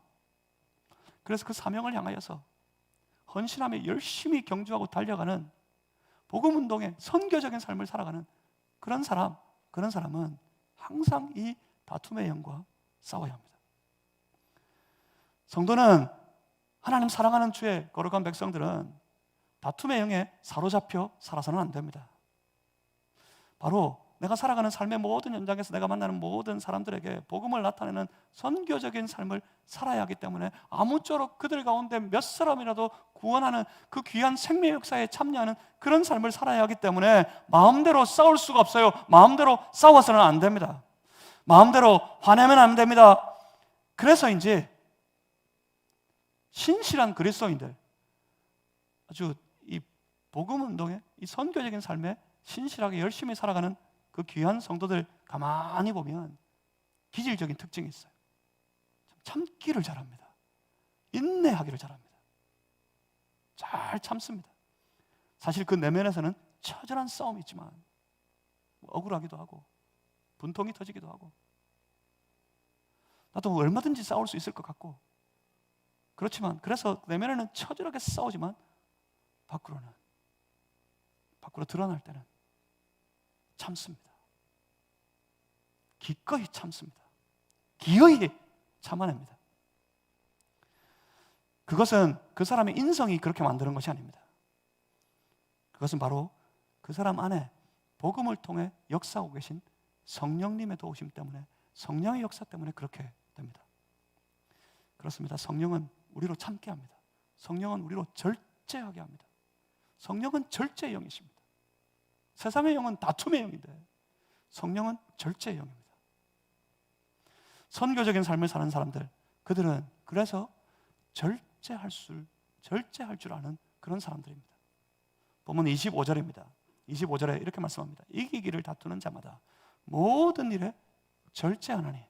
그래서 그 사명을 향하여서 헌신하며 열심히 경주하고 달려가는 복음운동의 선교적인 삶을 살아가는 그런 사람은 항상 이 다툼의 영과 싸워야 합니다. 성도는, 하나님 사랑하는 주의 거룩한 백성들은 다툼의 영에 사로잡혀 살아서는 안 됩니다. 바로 내가 살아가는 삶의 모든 현장에서 내가 만나는 모든 사람들에게 복음을 나타내는 선교적인 삶을 살아야 하기 때문에 아무쪼록 그들 가운데 몇 사람이라도 구원하는 그 귀한 생명 역사에 참여하는 그런 삶을 살아야 하기 때문에 마음대로 싸울 수가 없어요. 마음대로 싸워서는 안 됩니다. 마음대로 화내면 안 됩니다. 그래서인지 신실한 그리스도인들, 아주 이 복음운동의 이 선교적인 삶에 신실하게 열심히 살아가는 그 귀한 성도들 가만히 보면 기질적인 특징이 있어요. 참기를 잘합니다. 인내하기를 잘합니다. 잘 참습니다. 사실 그 내면에서는 처절한 싸움이 있지만 억울하기도 하고 분통이 터지기도 하고 나도 얼마든지 싸울 수 있을 것 같고 그렇지만, 그래서 내면에는 처절하게 싸우지만 밖으로 드러날 때는 참습니다. 기꺼이 참습니다. 기어이 참아냅니다. 그것은 그 사람의 인성이 그렇게 만드는 것이 아닙니다. 그것은 바로 그 사람 안에 복음을 통해 역사하고 계신 성령님의 도우심 때문에, 성령의 역사 때문에 그렇게 됩니다. 그렇습니다. 성령은 우리로 참게 합니다. 성령은 우리로 절제하게 합니다. 성령은 절제의 영이십니다. 세상의 영은 다툼의 영인데 성령은 절제의 영입니다. 선교적인 삶을 사는 사람들, 그들은 그래서 절제할 줄 아는 그런 사람들입니다. 보면 25절입니다. 25절에 이렇게 말씀합니다. 이기기를 다투는 자마다 모든 일에 절제하나니.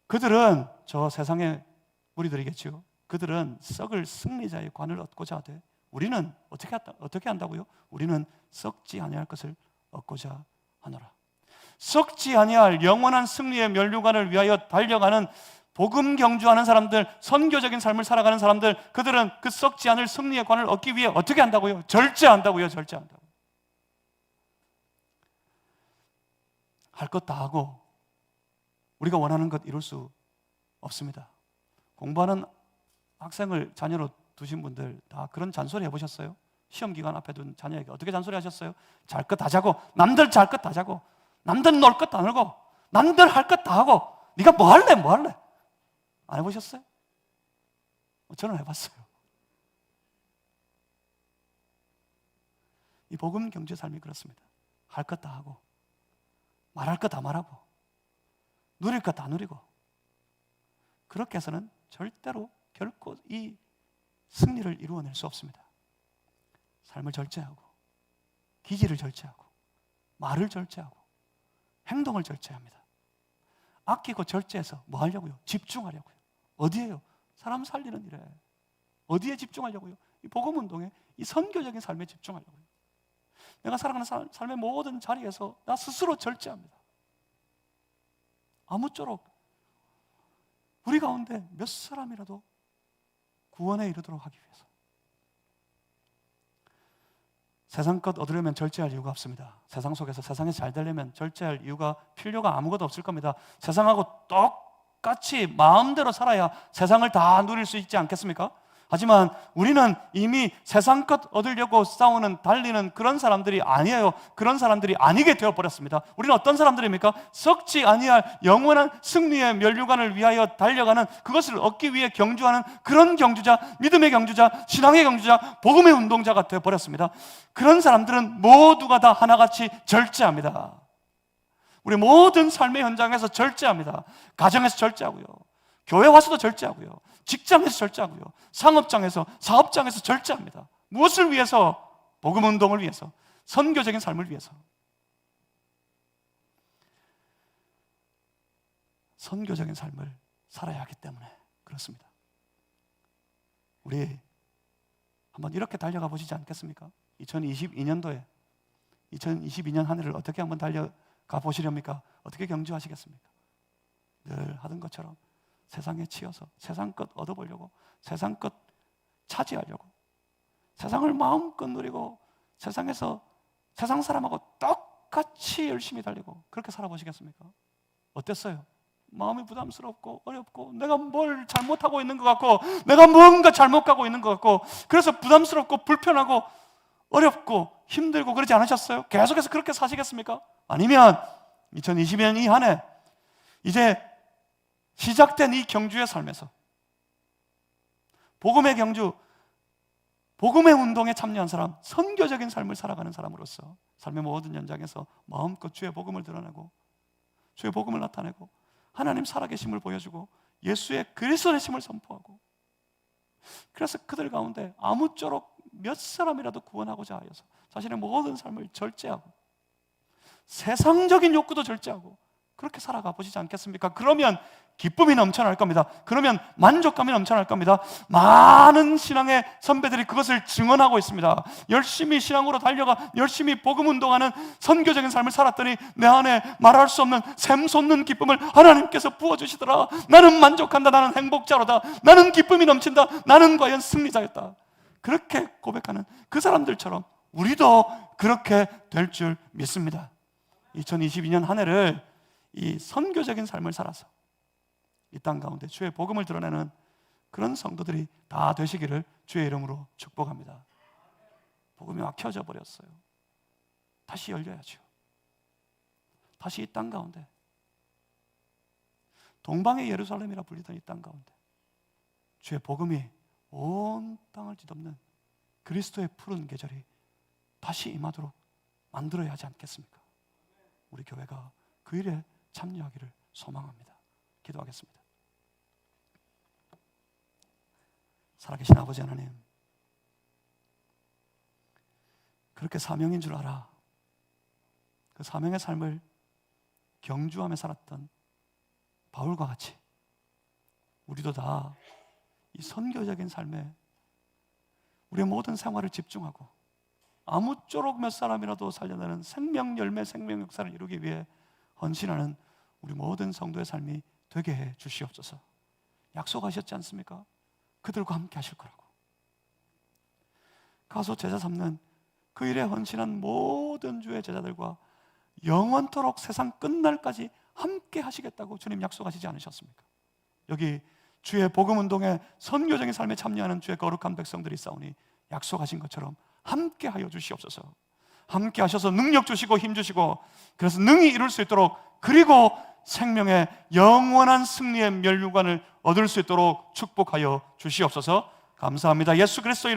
그들은, 저 세상의 무리들이겠죠. 그들은 썩을 승리자의 관을 얻고자 하되 우리는 어떻게 한다고요? 우리는 썩지 아니할 것을 얻고자 하노라. 썩지 아니할 영원한 승리의 면류관을 위하여 달려가는 복음 경주하는 사람들, 선교적인 삶을 살아가는 사람들, 그들은 그 썩지 않을 승리의 관을 얻기 위해 어떻게 한다고요? 절제한다고요. 절제한다고. 할 것 다 하고 우리가 원하는 것 이룰 수 없습니다. 공부하는 학생을 자녀로 두신 분들 다 그런 잔소리 해보셨어요? 시험 기간 앞에 둔 자녀에게 어떻게 잔소리 하셨어요? 잘 것 다 자고, 남들 잘 것 다 자고, 남들 놀 것 다 놀고, 남들 할 것 다 하고, 네가 뭐 할래? 안 해보셨어요? 저는 해봤어요. 이 복음 경제 삶이 그렇습니다. 할 것 다 하고, 말할 것 다 말하고 누릴 것 다 누리고, 그렇게 해서는 절대로 결코 이 승리를 이루어낼 수 없습니다. 삶을 절제하고, 기질을 절제하고, 말을 절제하고, 행동을 절제합니다. 아끼고 절제해서 뭐 하려고요? 집중하려고요. 어디에요? 사람 살리는 일에. 어디에 집중하려고요? 이 복음운동에, 이 선교적인 삶에 집중하려고요. 내가 살아가는 삶의 모든 자리에서 나 스스로 절제합니다. 아무쪼록 우리 가운데 몇 사람이라도 구원에 이르도록 하기 위해서. 세상 것 얻으려면 절제할 이유가 없습니다. 세상 속에서 세상에서 잘 되려면 절제할 이유가, 필요가 아무것도 없을 겁니다. 세상하고 똑같이 마음대로 살아야 세상을 다 누릴 수 있지 않겠습니까? 하지만 우리는 이미 세상 것 얻으려고 싸우는, 달리는 그런 사람들이 아니에요. 그런 사람들이 아니게 되어버렸습니다. 우리는 어떤 사람들입니까? 썩지 아니할 영원한 승리의 면류관을 위하여 달려가는, 그것을 얻기 위해 경주하는 그런 경주자, 믿음의 경주자, 신앙의 경주자, 복음의 운동자가 되어버렸습니다. 그런 사람들은 모두가 다 하나같이 절제합니다. 우리 모든 삶의 현장에서 절제합니다. 가정에서 절제하고요, 교회 와서도 절제하고요, 직장에서 절제하고요, 상업장에서, 사업장에서 절제합니다. 무엇을 위해서? 복음 운동을 위해서, 선교적인 삶을 위해서. 선교적인 삶을 살아야 하기 때문에 그렇습니다. 우리 한번 이렇게 달려가 보시지 않겠습니까? 2022년도에 2022년 한 해를 어떻게 한번 달려가 보시렵니까? 어떻게 경주하시겠습니까? 늘 하던 것처럼 세상에 치여서 세상 것 얻어보려고, 세상 것 차지하려고, 세상을 마음껏 누리고 세상에서 세상 사람하고 똑같이 열심히 달리고, 그렇게 살아보시겠습니까? 어땠어요? 마음이 부담스럽고 어렵고, 내가 뭘 잘못하고 있는 것 같고, 내가 뭔가 잘못 가고 있는 것 같고, 그래서 부담스럽고 불편하고 어렵고 힘들고 그러지 않으셨어요? 계속해서 그렇게 사시겠습니까? 아니면 2020년 이 한 해, 이제 시작된 이 경주의 삶에서 복음의 경주, 복음의 운동에 참여한 사람, 선교적인 삶을 살아가는 사람으로서 삶의 모든 현장에서 마음껏 주의 복음을 드러내고, 주의 복음을 나타내고, 하나님 살아계심을 보여주고, 예수의 그리스도의 힘을 선포하고, 그래서 그들 가운데 아무쪼록 몇 사람이라도 구원하고자 하여서 자신의 모든 삶을 절제하고, 세상적인 욕구도 절제하고, 그렇게 살아가 보시지 않겠습니까? 그러면 기쁨이 넘쳐날 겁니다. 그러면 만족감이 넘쳐날 겁니다. 많은 신앙의 선배들이 그것을 증언하고 있습니다. 열심히 신앙으로 달려가 열심히 복음 운동하는 선교적인 삶을 살았더니 내 안에 말할 수 없는 샘솟는 기쁨을 하나님께서 부어주시더라. 나는 만족한다. 나는 행복자로다. 나는 기쁨이 넘친다. 나는 과연 승리자였다. 그렇게 고백하는 그 사람들처럼 우리도 그렇게 될 줄 믿습니다. 2022년 한 해를 이 선교적인 삶을 살아서 이 땅 가운데 주의 복음을 드러내는 그런 성도들이 다 되시기를 주의 이름으로 축복합니다. 복음이 막혀져 버렸어요. 다시 열려야죠. 다시 이 땅 가운데, 동방의 예루살렘이라 불리던 이 땅 가운데 주의 복음이 온 땅을 뒤덮는 그리스도의 푸른 계절이 다시 임하도록 만들어야 하지 않겠습니까? 우리 교회가 그 일에 참여하기를 소망합니다. 기도하겠습니다. 살아계신 아버지 하나님, 그렇게 사명인 줄 알아 그 사명의 삶을 경주하며 살았던 바울과 같이 우리도 다 이 선교적인 삶에 우리의 모든 생활을 집중하고 아무쪼록 몇 사람이라도 살려내는 생명 열매, 생명 역사를 이루기 위해 헌신하는 우리 모든 성도의 삶이 되게 해 주시옵소서. 약속하셨지 않습니까? 그들과 함께 하실 거라고. 가서 제자 삼는 그 일에 헌신한 모든 주의 제자들과 영원토록 세상 끝날까지 함께 하시겠다고 주님 약속하시지 않으셨습니까? 여기 주의 복음 운동에 선교적인 삶에 참여하는 주의 거룩한 백성들이 있사오니 약속하신 것처럼 함께 하여 주시옵소서. 함께 하셔서 능력 주시고 힘 주시고, 그래서 능히 이룰 수 있도록, 그리고 생명의 영원한 승리의 면류관을 얻을 수 있도록 축복하여 주시옵소서. 감사합니다. 예수 그리스도